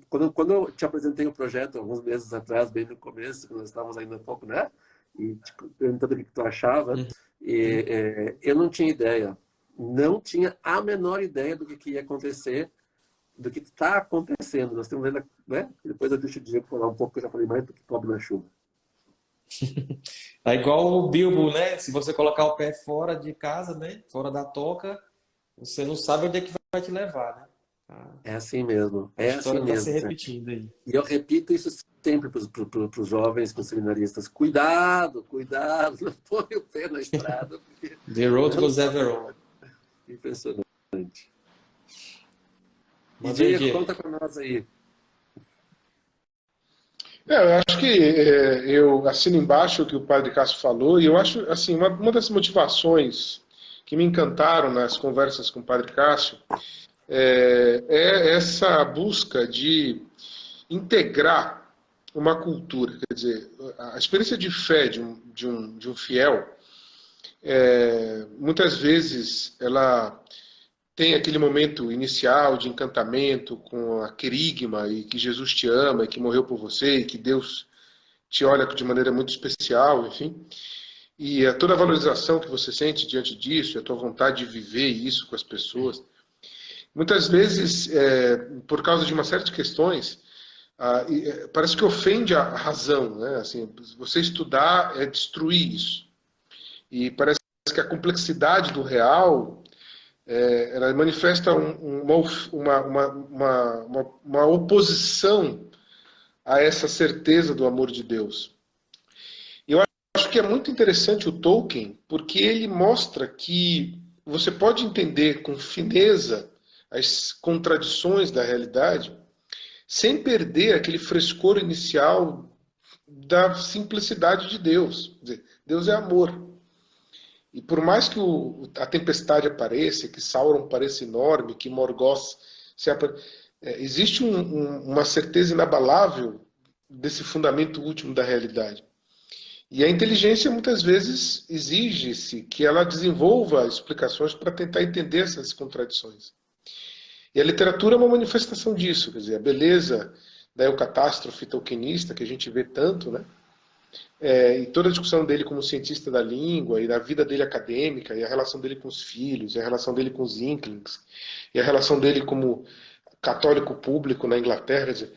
Quando eu te apresentei o projeto, alguns meses atrás, bem no começo, quando nós estávamos ainda um pouco, né? E te perguntando o que tu achava, eu não tinha ideia. Não tinha a menor ideia do que ia acontecer, do que está acontecendo. Nós temos ainda, né? Depois eu deixo o Diego falar um pouco, que eu já falei mais do que cobre na chuva. É igual o Bilbo, né? Se você colocar o pé fora de casa, né? Fora da toca, você não sabe onde é que vai te levar, né? É assim mesmo. A história está se repetindo aí. E eu repito isso sempre para os jovens, para os seminaristas. Cuidado, não põe o pé na estrada. The road goes ever on. Impressionante. E Diego, conta para nós aí. Eu acho que eu assino embaixo o que o Padre Cássio falou, e eu acho, assim, uma das motivações que me encantaram nas conversas com o Padre Cássio é essa busca de integrar uma cultura. Quer dizer, a experiência de fé de um fiel, muitas vezes, ela tem aquele momento inicial de encantamento com a querigma, e que Jesus te ama, e que morreu por você, e que Deus te olha de maneira muito especial, enfim. E toda a valorização que você sente diante disso, a tua vontade de viver isso com as pessoas. Muitas vezes, por causa de uma série de questões, parece que ofende a razão, né? Assim, você estudar é destruir isso. E parece que a complexidade do real, ela manifesta uma oposição a essa certeza do amor de Deus. E eu acho que é muito interessante o Tolkien, porque ele mostra que você pode entender com fineza as contradições da realidade, sem perder aquele frescor inicial da simplicidade de Deus. Quer dizer, Deus é amor. E por mais que a tempestade apareça, que Sauron pareça enorme, que Morgoth existe uma certeza inabalável desse fundamento último da realidade. E a inteligência muitas vezes exige-se que ela desenvolva explicações para tentar entender essas contradições. E a literatura é uma manifestação disso, quer dizer, a beleza da eucatástrofe tolkienista, que a gente vê tanto, né? E toda a discussão dele como cientista da língua, e da vida dele acadêmica, e a relação dele com os filhos, e a relação dele com os Inklings, e a relação dele como católico público na Inglaterra. Quer dizer,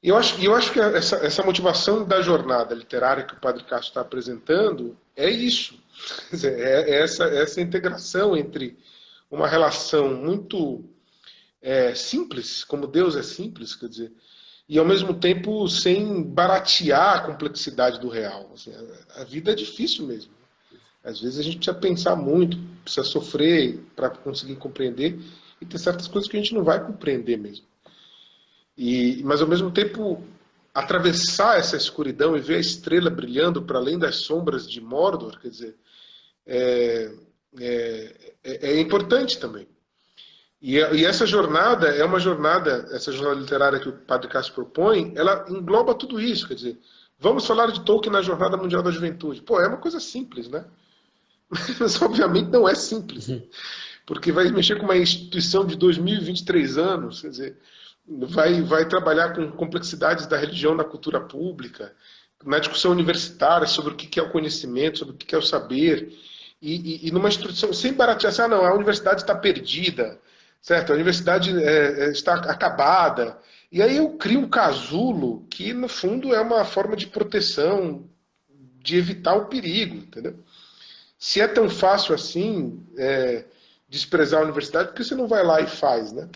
eu acho que essa motivação da jornada literária que o Padre Cássio está apresentando é isso. Quer dizer, essa integração entre uma relação muito simples, como Deus é simples, quer dizer, e ao mesmo tempo sem baratear a complexidade do real. Assim, a vida é difícil mesmo. Às vezes a gente precisa pensar muito, precisa sofrer para conseguir compreender, e tem certas coisas que a gente não vai compreender mesmo. Mas ao mesmo tempo, atravessar essa escuridão e ver a estrela brilhando para além das sombras de Mordor, quer dizer, é importante também. E essa jornada é uma jornada, essa jornada literária que o Padre Cássio propõe, ela engloba tudo isso, quer dizer, vamos falar de Tolkien na Jornada Mundial da Juventude. Pô, é uma coisa simples, né? Mas obviamente não é simples, porque vai mexer com uma instituição de 2023 anos, quer dizer, vai trabalhar com complexidades da religião na cultura pública, na discussão universitária sobre o que é o conhecimento, sobre o que é o saber, e numa instituição sem baratear, assim, não, a universidade está perdida, certo? A universidade está acabada. E aí eu crio um casulo que, no fundo, é uma forma de proteção, de evitar o perigo, entendeu? Se é tão fácil assim desprezar a universidade, por que você não vai lá e faz, né?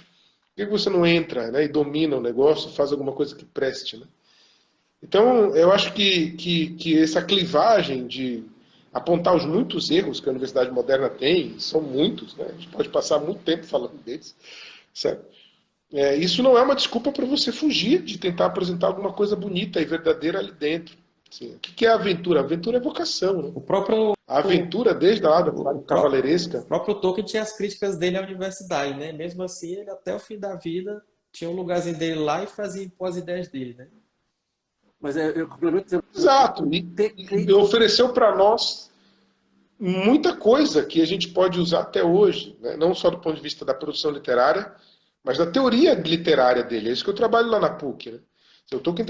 Por que você não entra, né, e domina o negócio, faz alguma coisa que preste, né? Então, eu acho que essa clivagem de apontar os muitos erros que a universidade moderna tem, são muitos, né? A gente pode passar muito tempo falando deles, certo? Isso não é uma desculpa para você fugir de tentar apresentar alguma coisa bonita e verdadeira ali dentro. Assim, o que é aventura? Aventura é vocação, né? A aventura, desde a da cavaleiresca. O próprio Tolkien tinha as críticas dele à universidade, né? Mesmo assim, ele até o fim da vida tinha um lugarzinho dele lá e fazia impor as ideias dele, né? Mas eu complemento. Exato. E ofereceu para nós muita coisa que a gente pode usar até hoje, né? Não só do ponto de vista da produção literária, mas da teoria literária dele. É isso que eu trabalho lá na PUC, né? O Tolkien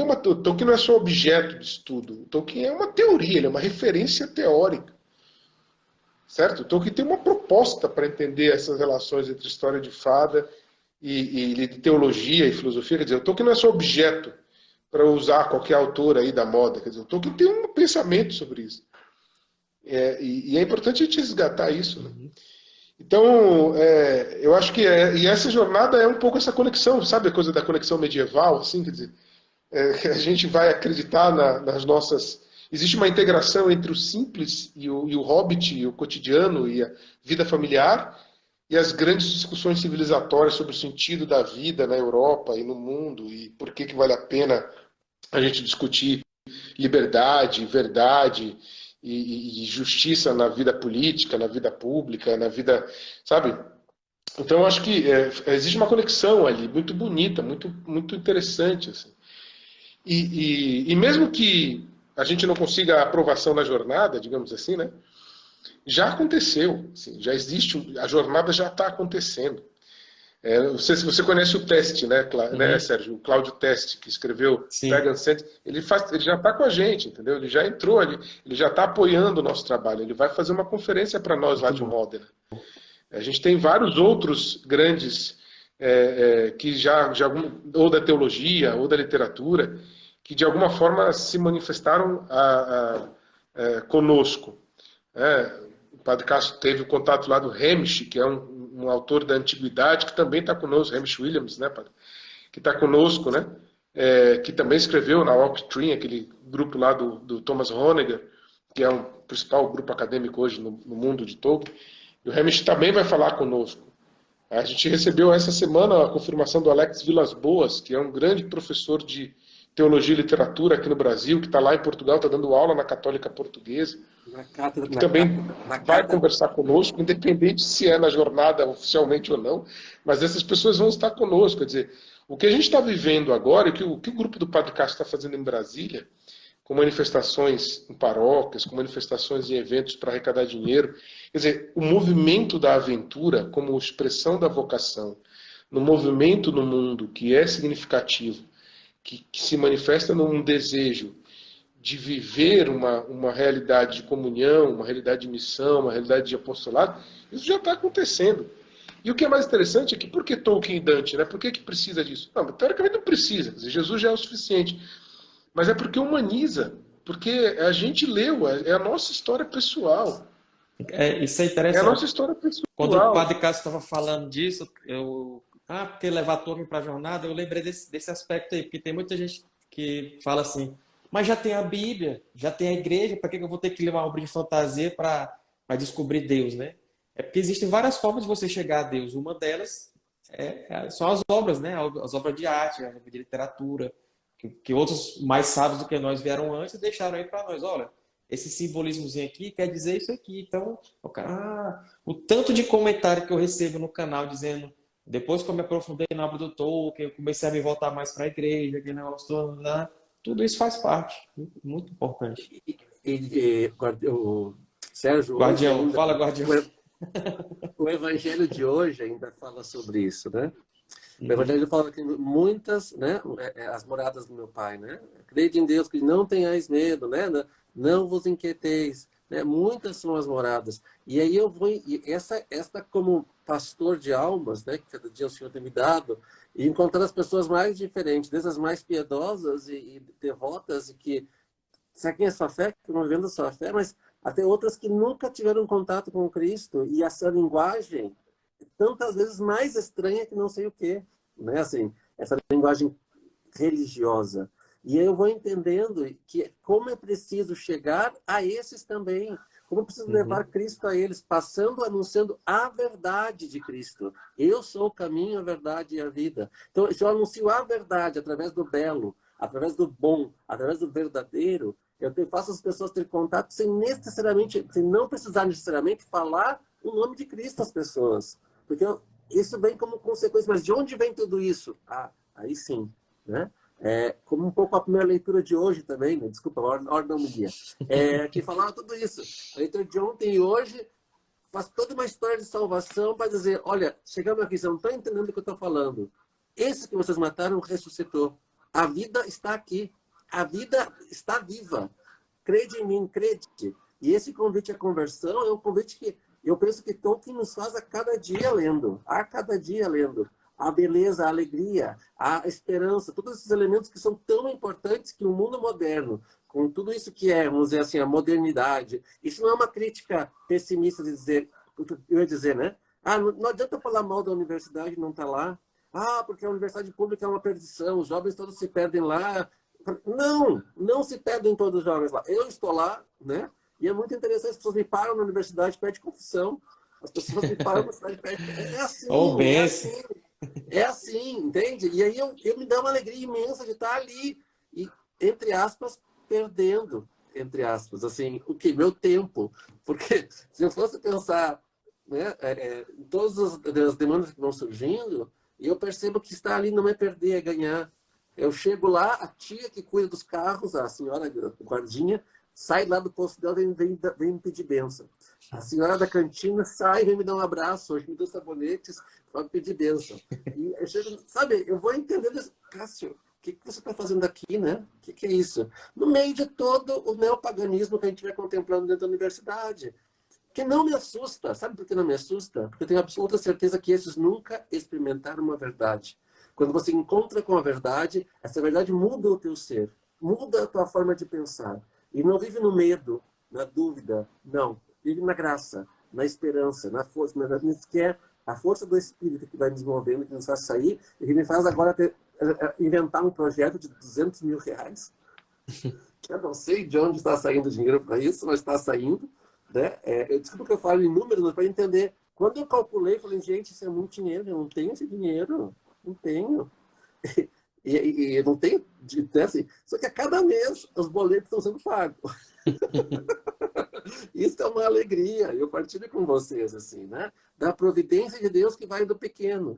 não é só objeto de estudo. O Tolkien é uma teoria, ele é uma referência teórica. Certo? O Tolkien tem uma proposta para entender essas relações entre história de fada e teologia e filosofia. Quer dizer, o Tolkien não é só objeto para usar qualquer autor aí da moda. Quer dizer, o Tolkien tem um pensamento sobre isso. E é importante a gente resgatar isso, né? Então, eu acho que e essa jornada é um pouco essa conexão, sabe a coisa da conexão medieval, assim, quer dizer, a gente vai acreditar nas nossas... Existe uma integração entre o simples e o hobbit, e o cotidiano, e a vida familiar, e as grandes discussões civilizatórias sobre o sentido da vida na Europa e no mundo, e por que vale a pena a gente discutir liberdade, verdade e justiça na vida política, na vida pública, na vida... Sabe? Então, eu acho que existe uma conexão ali, muito bonita, muito, muito interessante. Assim. E mesmo que a gente não consiga a aprovação na jornada, digamos assim, né? Já aconteceu, assim, já existe, a jornada já está acontecendo. Não sei se você conhece o Teste, né, Sérgio? O Cláudio Teste, que escreveu Dragon Center, ele já está com a gente, entendeu? Ele já entrou ali, ele já está apoiando o nosso trabalho, ele vai fazer uma conferência para nós lá de Modena. A gente tem vários outros grandes que ou da teologia, ou da literatura, que de alguma forma se manifestaram conosco. O Padre Castro teve o contato lá do Hamish, que é um autor da antiguidade, que também está conosco, Hamish Williams, né, Padre? Que está conosco, né? Que também escreveu na Oak Tree, aquele grupo lá do Thomas Honegger, que é o principal grupo acadêmico hoje no mundo de Tolkien. E o Hamish também vai falar conosco. A gente recebeu essa semana a confirmação do Alex Vilas Boas, que é um grande professor de teologia e literatura aqui no Brasil, que está lá em Portugal, está dando aula na Católica Portuguesa, que também vai conversar conosco, independente se é na jornada oficialmente ou não, mas essas pessoas vão estar conosco. Quer dizer, o que a gente está vivendo agora, o que o grupo do Padre Castro está fazendo em Brasília, com manifestações em paróquias, com manifestações em eventos para arrecadar dinheiro. Quer dizer, o movimento da aventura como expressão da vocação, no movimento no mundo que é significativo, que se manifesta num desejo de viver uma realidade de comunhão, uma realidade de missão, uma realidade de apostolado, isso já está acontecendo. E o que é mais interessante é que por que Tolkien e Dante? Né? Por que precisa disso? Não, teoricamente não precisa, quer dizer, Jesus já é o suficiente. Mas é porque humaniza, porque a gente leu, é a nossa história pessoal. Isso é interessante. É a nossa história pessoal. Quando o Padre Castro estava falando disso, porque levar Tolkien para a jornada, eu lembrei desse aspecto aí, porque tem muita gente que fala assim, mas já tem a Bíblia, já tem a igreja, para que eu vou ter que ler uma obra de fantasia para descobrir Deus, né? É porque existem várias formas de você chegar a Deus. Uma delas são as obras, né? As obras de arte, as obras de literatura, que outros mais sábios do que nós vieram antes e deixaram aí para nós. Olha, esse simbolismozinho aqui quer dizer isso aqui. Então, o tanto de comentário que eu recebo no canal dizendo, depois que eu me aprofundei na obra do Tolkien, eu comecei a me voltar mais para a igreja, aquele negócio todo, né? Tudo isso faz parte, muito importante. Sérgio, Guardião, ainda, fala, Guardião. O Evangelho de hoje ainda fala sobre isso, né? O Evangelho fala que muitas, né, as moradas do meu Pai, né? Crede em Deus, que não tenhais medo, né? Não vos inquieteis, né? Muitas são as moradas. E aí eu vou, esta como pastor de almas, né, que cada dia o Senhor tem me dado, e encontrar as pessoas mais diferentes, desde as mais piedosas e devotas, e que seguem a sua fé, que estão vivendo a sua fé, mas até outras que nunca tiveram contato com Cristo, e essa linguagem tantas vezes mais estranha que não sei o quê, né? Assim, essa linguagem religiosa. E aí eu vou entendendo que como é preciso chegar a esses também, como é preciso levar Cristo a eles, anunciando a verdade de Cristo. Eu sou o caminho, a verdade e a vida. Então, se eu anuncio a verdade através do belo, através do bom, através do verdadeiro, faço as pessoas ter contato sem não precisar necessariamente falar o nome de Cristo às pessoas. Porque isso vem como consequência. Mas de onde vem tudo isso? Aí sim, né? Como um pouco a primeira leitura de hoje também, né? Desculpa, a ordem não me guia. Que falava tudo isso. A leitura de ontem e hoje faz toda uma história de salvação para dizer, olha, chegamos aqui, vocês não estão entendendo o que eu estou falando. Esse que vocês mataram ressuscitou. A vida está aqui. A vida está viva. Crede em mim, crede. E esse convite à conversão é um convite que eu penso que Tolkien nos faz a cada dia lendo. A cada dia lendo. A beleza, a alegria, a esperança, todos esses elementos que são tão importantes que o mundo moderno, com tudo isso que vamos dizer assim, a modernidade, isso não é uma crítica pessimista de dizer, eu ia dizer, né? Não adianta falar mal da universidade, não está lá. Porque a universidade pública é uma perdição, os jovens todos se perdem lá. Não se perdem todos os jovens lá. Eu estou lá, né? E é muito interessante, as pessoas me param na universidade, pedem confissão. As pessoas me param na cidade, pedem... É assim, entende? E aí eu me dá uma alegria imensa de estar ali e, entre aspas, perdendo, entre aspas, assim, meu tempo. Porque se eu fosse pensar, né, em todas as demandas que vão surgindo, eu percebo que estar ali não é perder, é ganhar. Eu chego lá, a tia que cuida dos carros, a senhora guardinha, sai lá do posto dela e vem me pedir bênção. A senhora da cantina sai e vem me dar um abraço, hoje me deu sabonetes para me pedir bênção. E eu chego, sabe, eu vou entendendo isso. Cássio, o que você está fazendo aqui, né? O que é isso? No meio de todo o neopaganismo que a gente vai contemplando dentro da universidade. Que não me assusta. Sabe por que não me assusta? Porque eu tenho absoluta certeza que esses nunca experimentaram uma verdade. Quando você encontra com a verdade, essa verdade muda o teu ser, muda a tua forma de pensar. E não vive no medo, na dúvida, não. Vive na graça, na esperança, na força, que é a força do Espírito que vai nos movendo, que nos faz sair, e que me faz agora inventar um projeto de R$ 200 mil, que eu não sei de onde está saindo dinheiro para isso, mas está saindo. Né? Desculpa que eu falo em números, mas para entender. Quando eu calculei, falei, gente, isso é muito dinheiro, eu não tenho esse dinheiro, não tenho. E não tenho, né, assim, só que a cada mês os boletos estão sendo pagos. Isso é uma alegria, eu partilho com vocês, assim, né? Da providência de Deus que vai do pequeno,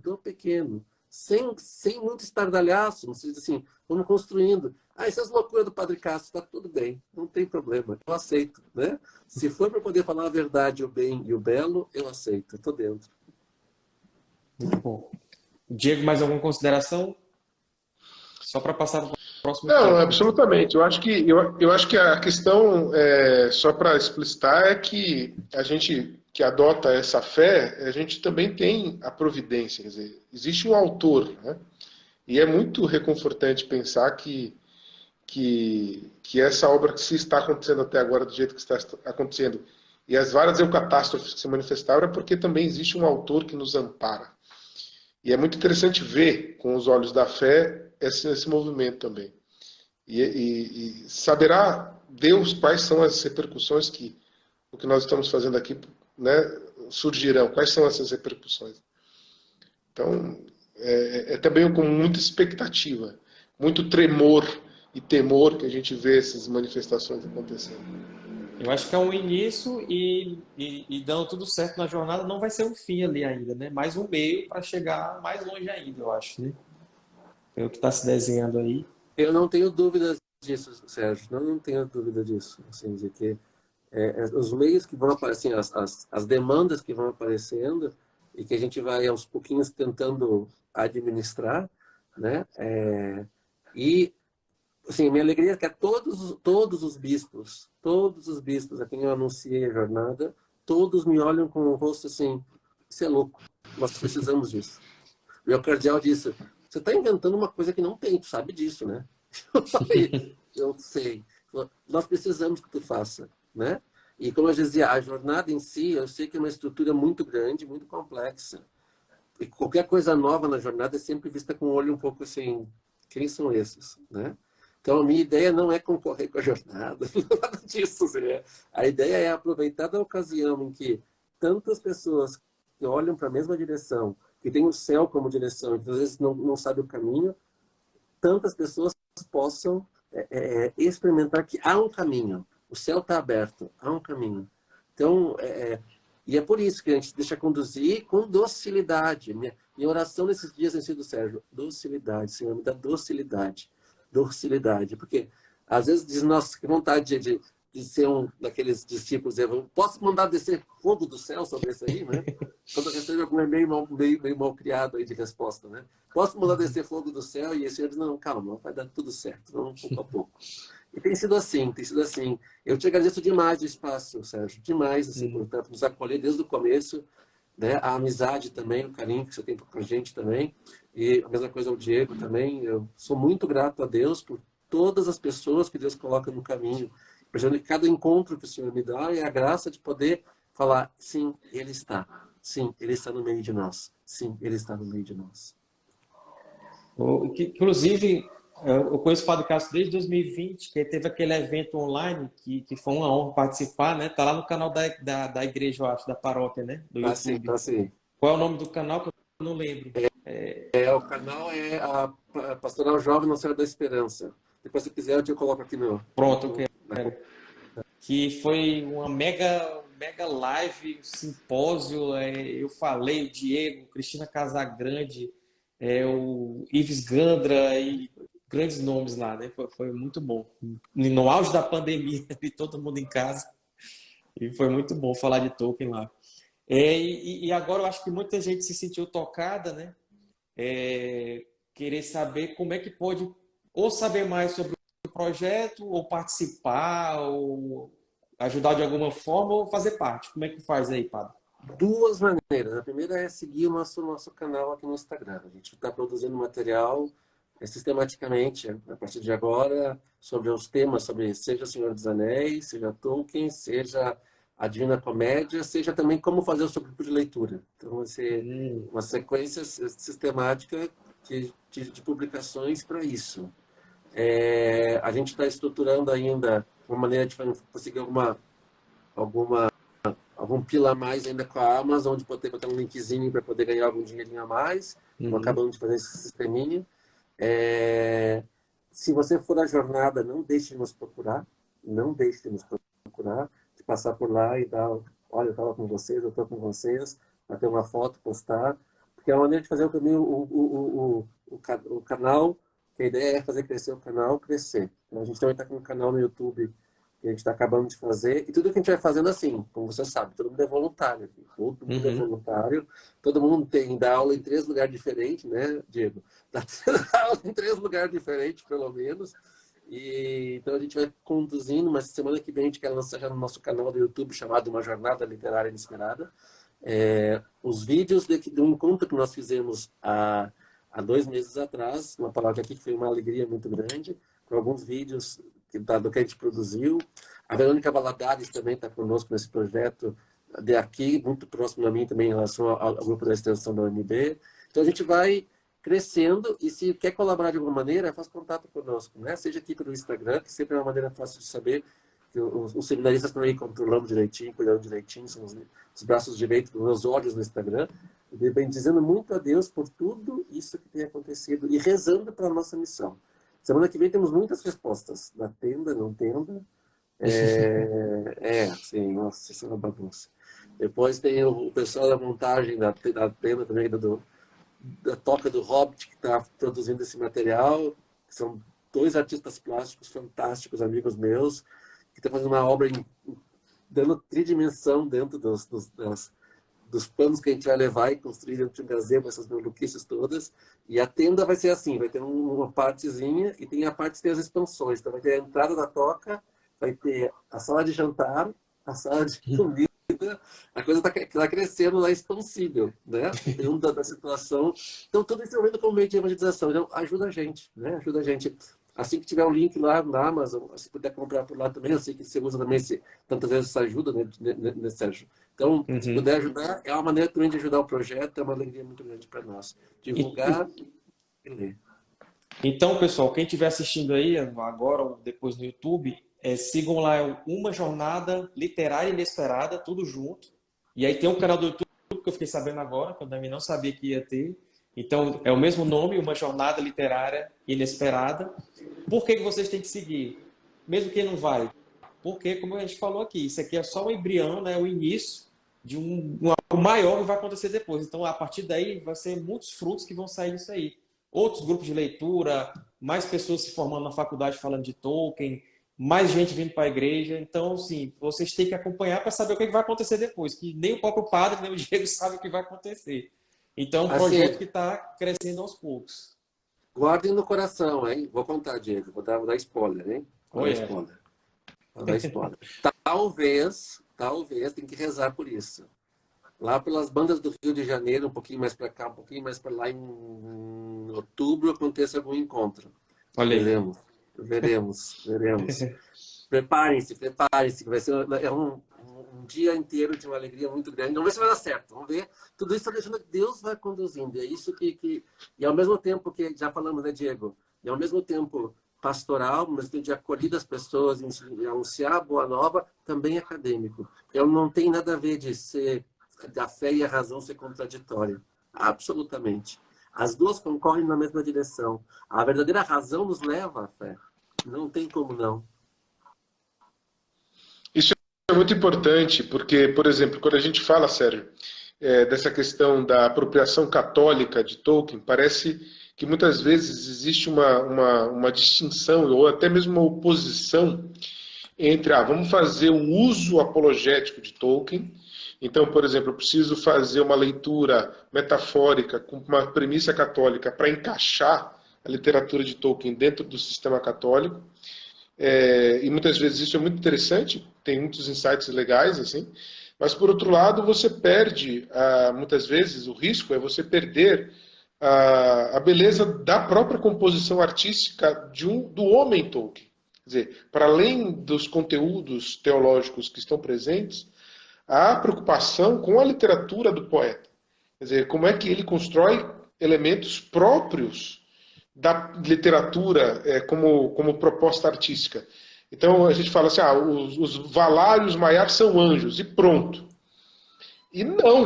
sem muito estardalhaço, não se diz assim, vamos construindo. Essas loucuras do Padre Castro, está tudo bem, não tem problema, eu aceito, né? Se for para poder falar a verdade, o bem e o belo, eu aceito, eu estou dentro. Muito bom. Diego, mais alguma consideração? Só para passar para o próximo Não, tópico. absolutamente. Eu acho que a questão, só para explicitar, é que a gente que adota essa fé, a gente também tem a providência. Quer dizer, existe um autor, né? E é muito reconfortante pensar que essa obra que se está acontecendo até agora, do jeito que está acontecendo, e as várias eucatástrofes que se manifestaram, é porque também existe um autor que nos ampara. E é muito interessante ver com os olhos da fé esse movimento também. E saberá Deus quais são as repercussões que o que nós estamos fazendo aqui, né, surgirão, quais são essas repercussões. Então, também com muita expectativa, muito tremor e temor que a gente vê essas manifestações acontecendo. Eu acho que é um início e dando tudo certo na jornada, não vai ser um fim ali ainda, né? Mais um meio para chegar mais longe ainda, eu acho, né? É o que está se desenhando aí. Eu não tenho dúvidas disso, Sérgio, não tenho dúvida disso, assim, de que os meios que vão aparecendo, as demandas que vão aparecendo e que a gente vai aos pouquinhos tentando administrar, né? E assim, minha alegria é que todos os bispos a quem eu anunciei a jornada, todos me olham com o rosto assim, você é louco, nós precisamos disso. O meu cardeal disse, você está inventando uma coisa que não tem, tu sabe disso, né? Eu falei, eu sei. Nós precisamos que tu faça, né? E como eu dizia, a jornada em si, eu sei que é uma estrutura muito grande, muito complexa. E qualquer coisa nova na jornada é sempre vista com um olho um pouco assim, quem são esses, né? Então, a minha ideia não é concorrer com a jornada, nada disso. Né? A ideia é aproveitar da ocasião em que tantas pessoas que olham para a mesma direção, que têm o céu como direção, e que às vezes não sabem o caminho, tantas pessoas possam experimentar que há um caminho. O céu está aberto, há um caminho. Então, e é por isso que a gente deixa conduzir com docilidade. Minha oração nesses dias tem sido, Sérgio, docilidade. Senhor, me dá docilidade. Docilidade. Porque às vezes diz, nossa, que vontade de ser um daqueles discípulos. Posso mandar descer fogo do céu sobre isso aí, né? Quando recebe algum meio mal criado aí de resposta, né? Posso mandar descer fogo do céu? E o Senhor diz, não, calma, vai dar tudo certo, vamos pouco a pouco. E tem sido assim, tem sido assim. Eu te agradeço demais o espaço, Sérgio, demais, assim, por nos acolher desde o começo, né? A amizade também, o carinho que você tem com a gente também. E a mesma coisa ao Diego também. Eu sou muito grato a Deus por todas as pessoas que Deus coloca no caminho. Por exemplo, cada encontro que o Senhor me dá é a graça de poder falar, sim, Ele está. Sim, Ele está no meio de nós. Sim, Ele está no meio de nós. Inclusive, eu conheço o Padre Castro desde 2020, que teve aquele evento online, que foi uma honra participar, né? Tá lá no canal da igreja, eu acho, da paróquia, né? Do YouTube. Tá sim. Qual é o nome do canal que eu não lembro? O canal é a Pastoral Jovem Nossa Senhora da Esperança. Depois, se quiser, eu te coloco aqui no... Pronto, eu quero. Que foi uma mega live, simpósio. Eu falei, o Diego, Cristina Casagrande, o Ives Gandra e grandes nomes lá, né? Foi muito bom. No auge da pandemia, de todo mundo em casa. E foi muito bom falar de Tolkien lá. E agora eu acho que muita gente se sentiu tocada, né? Querer saber como é que pode ou saber mais sobre o projeto, ou participar, ou ajudar de alguma forma ou fazer parte? Como é que faz aí, padre? Duas maneiras. A primeira é seguir o nosso canal aqui no Instagram. A gente está produzindo material sistematicamente, a partir de agora, sobre os temas, sobre seja Senhor dos Anéis, seja Tolkien, seja a Divina Comédia, seja também como fazer o seu grupo de leitura. Então, vai ser uma sequência sistemática de publicações para isso. A gente está estruturando ainda uma maneira de conseguir algum pila a mais ainda com a Amazon, onde poder botar um linkzinho para poder ganhar algum dinheirinho a mais. Acabamos de fazer esse sisteminha. Se você for à jornada, não deixe de nos procurar. Não deixe de nos procurar. De passar por lá e dar, olha, eu estava com vocês, eu estou com vocês, bater uma foto, postar. Porque é uma maneira de fazer também o canal, que a ideia é fazer crescer o canal, crescer. Então, a gente também está com um canal no YouTube que a gente está acabando de fazer, e tudo que a gente vai fazendo assim, como você sabe, todo mundo é voluntário aqui, todo mundo é voluntário, todo mundo dá aula em 3 lugares diferentes, né, Diego? Dá aula em 3 lugares diferentes, pelo menos, e então a gente vai conduzindo, mas semana que vem a gente quer lançar já no nosso canal do YouTube, chamado Uma Jornada Literária Inesperada, os vídeos do encontro que nós fizemos há 2 meses atrás, uma palavra aqui que foi uma alegria muito grande, com alguns vídeos do que a gente produziu. A Verônica Valadares também está conosco nesse projeto de aqui, muito próximo a mim também em relação ao grupo da extensão da UNB. Então a gente vai crescendo e se quer colaborar de alguma maneira, faz contato conosco, né? Seja aqui pelo Instagram, que sempre é uma maneira fácil de saber que os seminaristas estão aí controlando direitinho, cuidando direitinho, são os braços direitos dos meus olhos no Instagram, e bem dizendo muito a Deus por tudo isso que tem acontecido e rezando para a nossa missão. Semana que vem temos muitas respostas. Da tenda, não tenda. Sim, nossa, isso é uma bagunça. Depois tem o pessoal da montagem da tenda também, da Toca do Hobbit, que está produzindo esse material. São 2 artistas plásticos fantásticos, amigos meus, que estão fazendo uma obra dando tridimensão dentro dos panos que a gente vai levar e construir dentro de um gazebo, essas maluquices todas. E a tenda vai ser assim, vai ter uma partezinha e tem a parte que tem as expansões. Então vai ter a entrada da toca, vai ter a sala de jantar, a sala de comida. A coisa está crescendo lá, expansível, né? Dentro da situação. Então tudo isso é vendo como meio de evangelização. Então ajuda a gente, né? Ajuda a gente. Assim que tiver um link lá na Amazon, se puder comprar por lá também, eu sei que você usa também tantas vezes essa ajuda, né, Sérgio? Então, se puder ajudar, é uma maneira também de ajudar o projeto, é uma alegria muito grande para nós. Divulgar e ler. Então, pessoal, quem estiver assistindo aí, agora ou depois no YouTube, sigam lá Uma Jornada Literária Inesperada, tudo junto. E aí tem um canal do YouTube que eu fiquei sabendo agora, que eu também não sabia que ia ter. Então, é o mesmo nome, Uma Jornada Literária Inesperada. Por que vocês têm que seguir? Mesmo quem não vai. Porque, como a gente falou aqui, isso aqui é só o embrião, né, o início de algo maior que vai acontecer depois. Então, a partir daí, vai ser muitos frutos que vão sair disso aí. Outros grupos de leitura, mais pessoas se formando na faculdade falando de Tolkien, mais gente vindo para a igreja. Então, sim, vocês têm que acompanhar para saber o que vai acontecer depois, que nem o próprio padre, nem o Diego sabe o que vai acontecer. Então, é um projeto que está crescendo aos poucos. Guardem no coração, hein? Vou contar, Diego. Vou dar spoiler, hein? Vou dar spoiler. Talvez, tem que rezar por isso. Lá pelas bandas do Rio de Janeiro, um pouquinho mais para cá, um pouquinho mais para lá, em outubro, aconteça algum encontro. Veremos. Preparem-se, que vai ser um dia inteiro de uma alegria muito grande. Vamos ver se vai dar certo. Vamos ver. Tudo isso está deixando que Deus vai conduzindo. É isso que... E ao mesmo tempo que... Já falamos, né, Diego? E ao mesmo tempo pastoral, ao mesmo tempo de acolher as pessoas, de anunciar a boa nova, também acadêmico. Não tem nada a ver de ser... a fé e a razão ser contraditória. Absolutamente. As duas concorrem na mesma direção. A verdadeira razão nos leva à fé. Não tem como não. Isso é muito importante, porque, por exemplo, quando a gente fala, Sérgio, dessa questão da apropriação católica de Tolkien, parece que muitas vezes existe uma distinção, ou até mesmo uma oposição entre, vamos fazer um uso apologético de Tolkien. Então, por exemplo, eu preciso fazer uma leitura metafórica com uma premissa católica para encaixar a literatura de Tolkien dentro do sistema católico. e muitas vezes isso é muito interessante, tem muitos insights legais, assim, mas por outro lado você perde, muitas vezes o risco é você perder a beleza da própria composição artística do homem Tolkien. Quer dizer, para além dos conteúdos teológicos que estão presentes, há preocupação com a literatura do poeta. Quer dizer, como é que ele constrói elementos próprios da literatura como proposta artística. Então a gente fala assim, os Valar e os Maiar são anjos, e pronto. E não!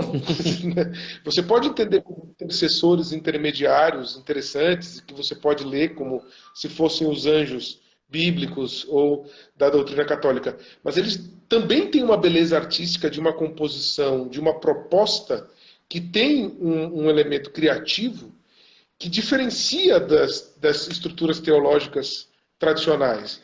Você pode entender como intercessores intermediários interessantes, que você pode ler como se fossem os anjos bíblicos ou da doutrina católica. Mas eles também têm uma beleza artística de uma composição, de uma proposta que tem um elemento criativo que diferencia das estruturas teológicas tradicionais,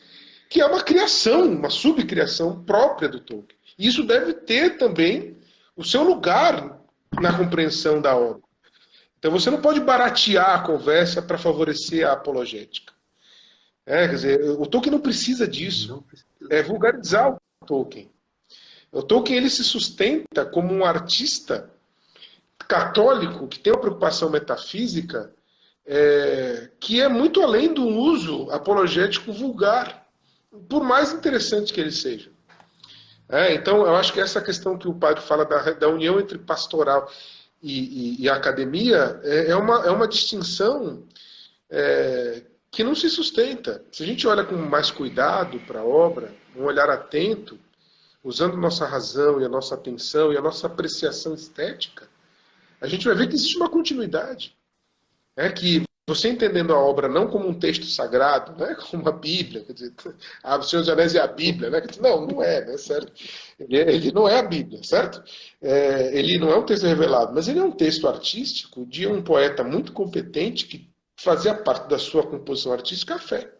que é uma criação, uma subcriação própria do Tolkien. E isso deve ter também o seu lugar na compreensão da obra. Então você não pode baratear a conversa para favorecer a apologética. Quer dizer, o Tolkien não precisa disso. É vulgarizar o Tolkien. O Tolkien ele se sustenta como um artista católico que tem uma preocupação metafísica que é muito além do uso apologético vulgar, por mais interessante que ele seja. Então, eu acho que essa questão que o padre fala da união entre pastoral e academia é uma distinção que não se sustenta. Se a gente olha com mais cuidado para a obra, um olhar atento, usando nossa razão e a nossa atenção e a nossa apreciação estética, a gente vai ver que existe uma continuidade. Que você entendendo a obra não como um texto sagrado, né, como a Bíblia, quer dizer, o Senhor dos Anéis é a Bíblia, né? Não é, né, certo? Ele não é a Bíblia, certo? Ele não é um texto revelado, mas ele é um texto artístico de um poeta muito competente que fazia parte da sua composição artística a fé.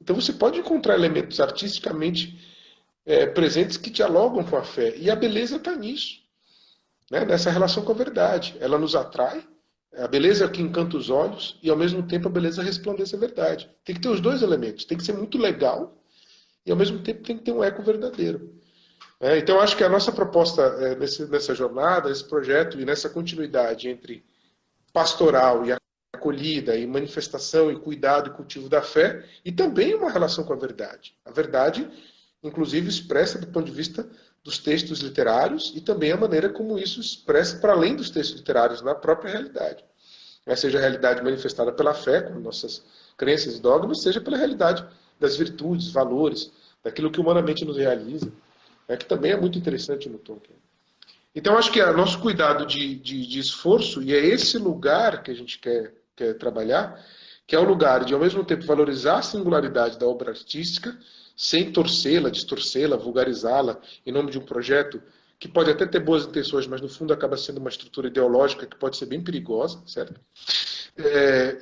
Então você pode encontrar elementos artisticamente presentes que dialogam com a fé, e a beleza está nisso, né, nessa relação com a verdade. Ela nos atrai. A beleza é o que encanta os olhos e, ao mesmo tempo, a beleza resplandece a verdade. Tem que ter os dois elementos. Tem que ser muito legal e, ao mesmo tempo, tem que ter um eco verdadeiro. Então, acho que a nossa proposta nessa jornada, esse projeto e nessa continuidade entre pastoral e acolhida e manifestação e cuidado e cultivo da fé, e também uma relação com a verdade. A verdade, inclusive, expressa do ponto de vista dos textos literários e também a maneira como isso expressa para além dos textos literários na própria realidade. Seja a realidade manifestada pela fé, com nossas crenças e dogmas, seja pela realidade das virtudes, valores, daquilo que humanamente nos realiza, que também é muito interessante no Tolkien. Então, acho que é nosso cuidado de esforço, e é esse lugar que a gente quer trabalhar, que é o lugar de, ao mesmo tempo, valorizar a singularidade da obra artística, sem torcê-la, distorcê-la, vulgarizá-la, em nome de um projeto que pode até ter boas intenções, mas no fundo acaba sendo uma estrutura ideológica que pode ser bem perigosa, certo?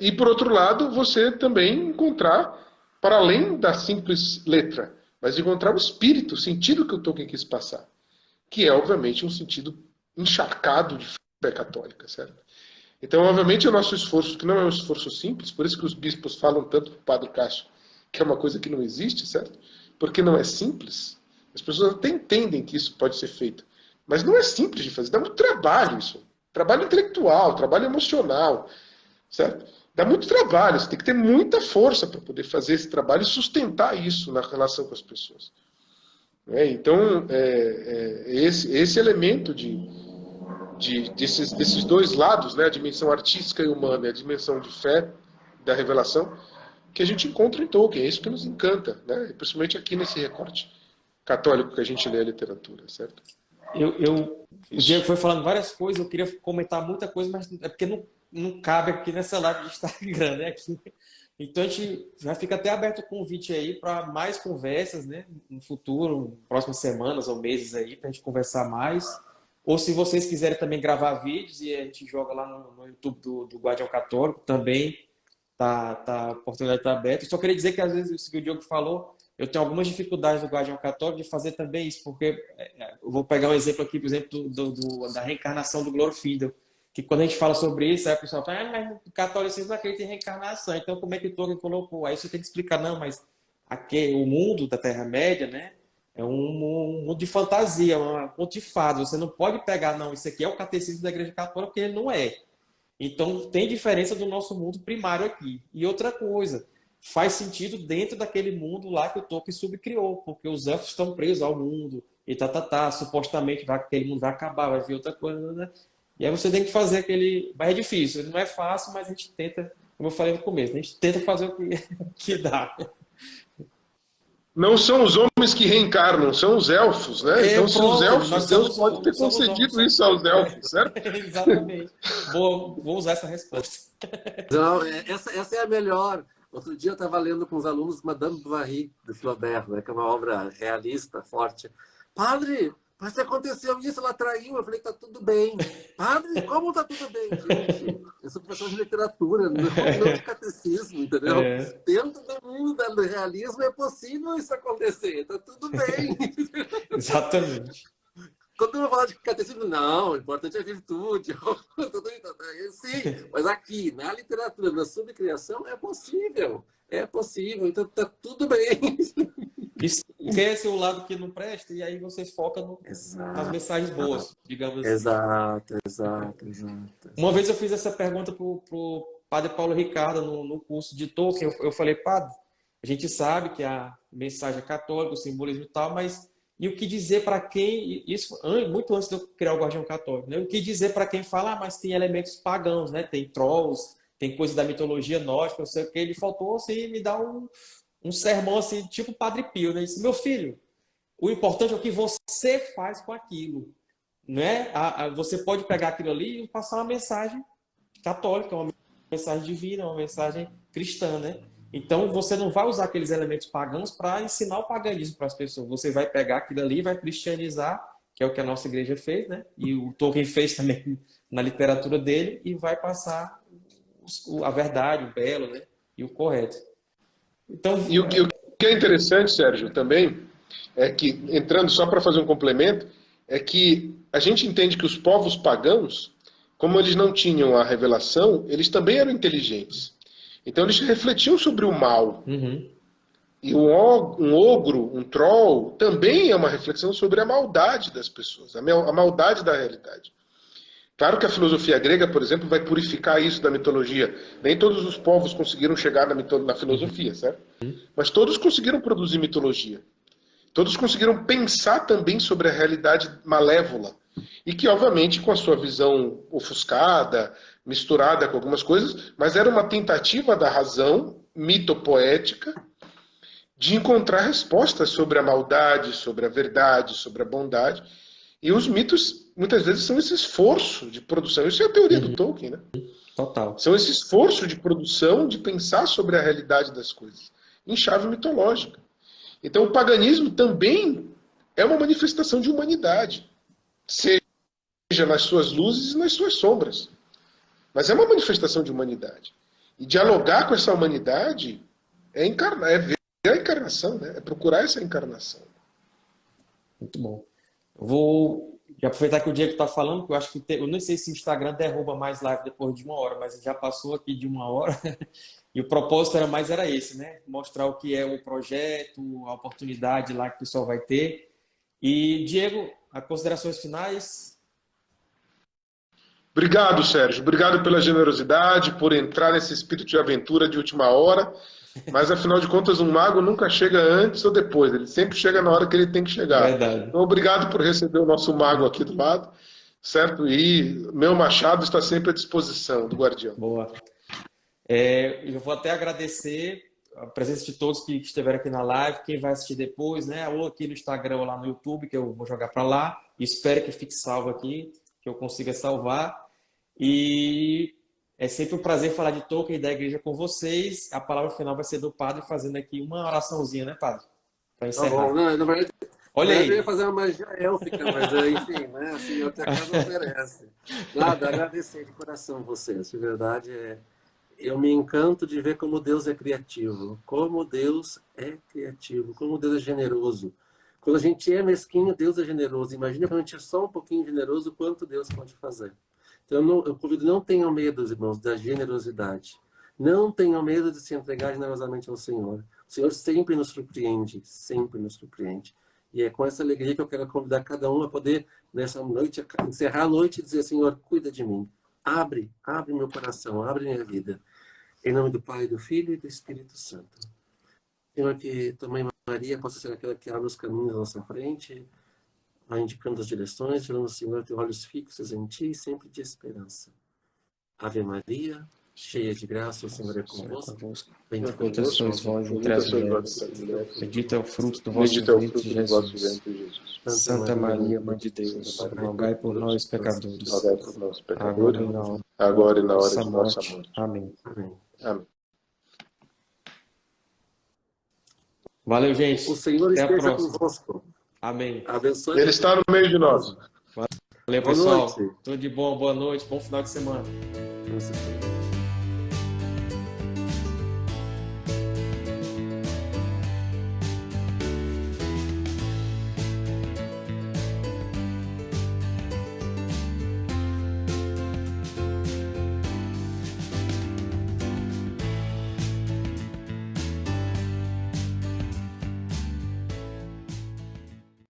E por outro lado, você também encontrar, para além da simples letra, mas encontrar o espírito, o sentido que o Tolkien quis passar, que é, obviamente, um sentido encharcado de fé católica, certo? Então, obviamente, o nosso esforço, que não é um esforço simples, por isso que os bispos falam tanto para o Padre Cássio, que é uma coisa que não existe, certo? Porque não é simples. As pessoas até entendem que isso pode ser feito, mas não é simples de fazer, dá muito trabalho isso. Trabalho intelectual, trabalho emocional, certo? Dá muito trabalho, você tem que ter muita força para poder fazer esse trabalho e sustentar isso na relação com as pessoas. Então, esse elemento desses dois lados, né, a dimensão artística e humana e a dimensão de fé, da revelação, que a gente encontra em Tolkien, é isso que nos encanta, né? Principalmente aqui nesse recorte católico que a gente lê a literatura, certo? O Diego foi falando várias coisas, eu queria comentar muita coisa, mas é porque não cabe aqui nessa live de Instagram, né? Aqui. Então a gente já fica até aberto o convite aí para mais conversas, né? No futuro, próximas semanas ou meses aí, para a gente conversar mais. Ou se vocês quiserem também gravar vídeos e a gente joga lá no YouTube do Guardião Católico também. A oportunidade está aberta. Eu só queria dizer que, às vezes, isso que o Diogo falou, eu tenho algumas dificuldades do Guardião Católico de fazer também isso, porque eu vou pegar um exemplo aqui, por exemplo, da reencarnação do Glorfindel, que quando a gente fala sobre isso, aí o pessoal fala, mas o catolicismo não acredita em reencarnação, então como é que o Tolkien colocou? Aí você tem que explicar, não, mas o mundo da Terra-média, né? É um mundo de fantasia, um conto de fadas. Você não pode pegar, não, isso aqui é o catecismo da Igreja Católica, porque ele não é. Então, tem diferença do nosso mundo primário aqui. E outra coisa, faz sentido dentro daquele mundo lá que o Tolkien subcriou, porque os elfos estão presos ao mundo, e supostamente aquele mundo vai acabar, vai vir outra coisa, né? E aí você tem que fazer aquele... Mas é difícil, não é fácil, mas a gente tenta, como eu falei no começo, a gente tenta fazer o que, que dá. Não são os homens que reencarnam, são os elfos, né? Então, se os elfos, Deus pode ter concedido isso aos elfos, certo? Exatamente. Vou usar essa resposta. Não, essa é a melhor. Outro dia eu estava lendo com os alunos Madame Bovary, de Flaubert, né, que é uma obra realista, forte. Padre, mas se aconteceu isso, ela traiu. Eu falei, tá tudo bem. Padre, como tá tudo bem? Gente, eu sou professor de literatura, não de catecismo, entendeu? Dentro do mundo do realismo é possível isso acontecer, tá tudo bem. Exatamente. Quando eu falar de catecismo, não, o importante é a virtude. Sim, mas aqui, na literatura, na subcriação, é possível. É possível, então tá tudo bem. Esquece o lado que não presta e aí você foca nas mensagens boas, digamos assim. Exato. Uma vez eu fiz essa pergunta pro padre Paulo Ricardo no curso de Tolkien. Eu falei, padre, a gente sabe que a mensagem é católica, o simbolismo e tal, mas e o que dizer para quem, isso muito antes de eu criar o Guardião Católico, né? O que dizer para quem fala, mas tem elementos pagãos, né? Tem trolls, tem coisa da mitologia nórdica, não sei o que. Ele faltou assim, me dar um sermão assim, tipo Padre Pio, né? Ele disse, meu filho, o importante é o que você faz com aquilo, né? Você pode pegar aquilo ali e passar uma mensagem católica, uma mensagem divina, uma mensagem cristã, né? Então você não vai usar aqueles elementos pagãos para ensinar o paganismo para as pessoas. Você vai pegar aquilo ali, vai cristianizar, que é o que a nossa igreja fez, né? E o Tolkien fez também na literatura dele, e vai passar a verdade, o belo, né? E o correto. Então, e o que é interessante, Sérgio, também, é que, entrando só para fazer um complemento, é que a gente entende que os povos pagãos, como eles não tinham a revelação, eles também eram inteligentes. Então eles refletiam sobre o mal. Uhum. E um ogro, um troll, também é uma reflexão sobre a maldade das pessoas, a maldade da realidade. Claro que a filosofia grega, por exemplo, vai purificar isso da mitologia. Nem todos os povos conseguiram chegar na filosofia, certo? Mas todos conseguiram produzir mitologia. Todos conseguiram pensar também sobre a realidade malévola. E que, obviamente, com a sua visão ofuscada, misturada com algumas coisas, mas era uma tentativa da razão mitopoética de encontrar respostas sobre a maldade, sobre a verdade, sobre a bondade. E os mitos, muitas vezes, são esse esforço de produção. Isso é a teoria do Tolkien, né? Total. São esse esforço de produção, de pensar sobre a realidade das coisas, em chave mitológica. Então, o paganismo também é uma manifestação de humanidade, seja nas suas luzes e nas suas sombras. Mas é uma manifestação de humanidade. E dialogar com essa humanidade é ver a encarnação, né? É procurar essa encarnação. Muito bom. Eu vou aproveitar que o Diego está falando, porque eu acho que eu não sei se o Instagram derruba mais live depois de 1 hora, mas já passou aqui de 1 hora. E o propósito era esse, né? Mostrar o que é o projeto, a oportunidade lá que o pessoal vai ter. E, Diego, as considerações finais? Obrigado, Sérgio. Obrigado pela generosidade, por entrar nesse espírito de aventura de última hora. Mas, afinal de contas, um mago nunca chega antes ou depois. Ele sempre chega na hora que ele tem que chegar. Verdade. Então, obrigado por receber o nosso mago aqui do lado, certo? E meu machado está sempre à disposição do Guardião. Boa. Eu vou até agradecer a presença de todos que estiveram aqui na live, quem vai assistir depois, né? Ou aqui no Instagram ou lá no YouTube, que eu vou jogar para lá. Espero que fique salvo aqui, que eu consiga salvar. E é sempre um prazer falar de Tolkien e da igreja com vocês. A palavra final vai ser do padre, fazendo aqui uma oraçãozinha, né, padre? Para encerrar. Tá bom, na verdade, Olha aí. eu ia fazer uma magia élfica, mas enfim, né? Assim, outra casa oferece. Nada, agradecer de coração vocês. De verdade, eu me encanto de ver como Deus é criativo. Como Deus é criativo, como Deus é generoso. Quando a gente é mesquinho, Deus é generoso. Imagina quando a gente é só um pouquinho generoso, quanto Deus pode fazer. Então, eu convido, não tenham medo, irmãos, da generosidade. Não tenham medo de se entregar generosamente ao Senhor. O Senhor sempre nos surpreende, sempre nos surpreende. E é com essa alegria que eu quero convidar cada um a poder, nessa noite, encerrar a noite e dizer, Senhor, cuida de mim. Abre meu coração, abre minha vida. Em nome do Pai, do Filho e do Espírito Santo. Senhor, que tua Mãe Maria possa ser aquela que abre os caminhos à nossa frente, vai indicando as direções, tirando, Senhor, teus olhos fixos em ti, sempre de esperança. Ave Maria, cheia de graça, o Senhor é convosco. Bendita sois vós entre as mulheres. Bendito é o fruto do vosso Bendito é o ventre, fruto do vosso Jesus. ventre, Jesus. Santa Maria, Mãe de Deus, rogai por nós, pecadores, Rogai por nós, agora pecadores, e na hora agora e na hora nossa de nossa morte. morte. Amém. Amém. Amém. Valeu, gente. O Senhor Até a esteja próxima. convosco. Amém. Abençoe. Ele está no meio de nós. Valeu, Boa pessoal. noite. Tudo de bom, boa noite, bom final de semana. Nossa Senhora.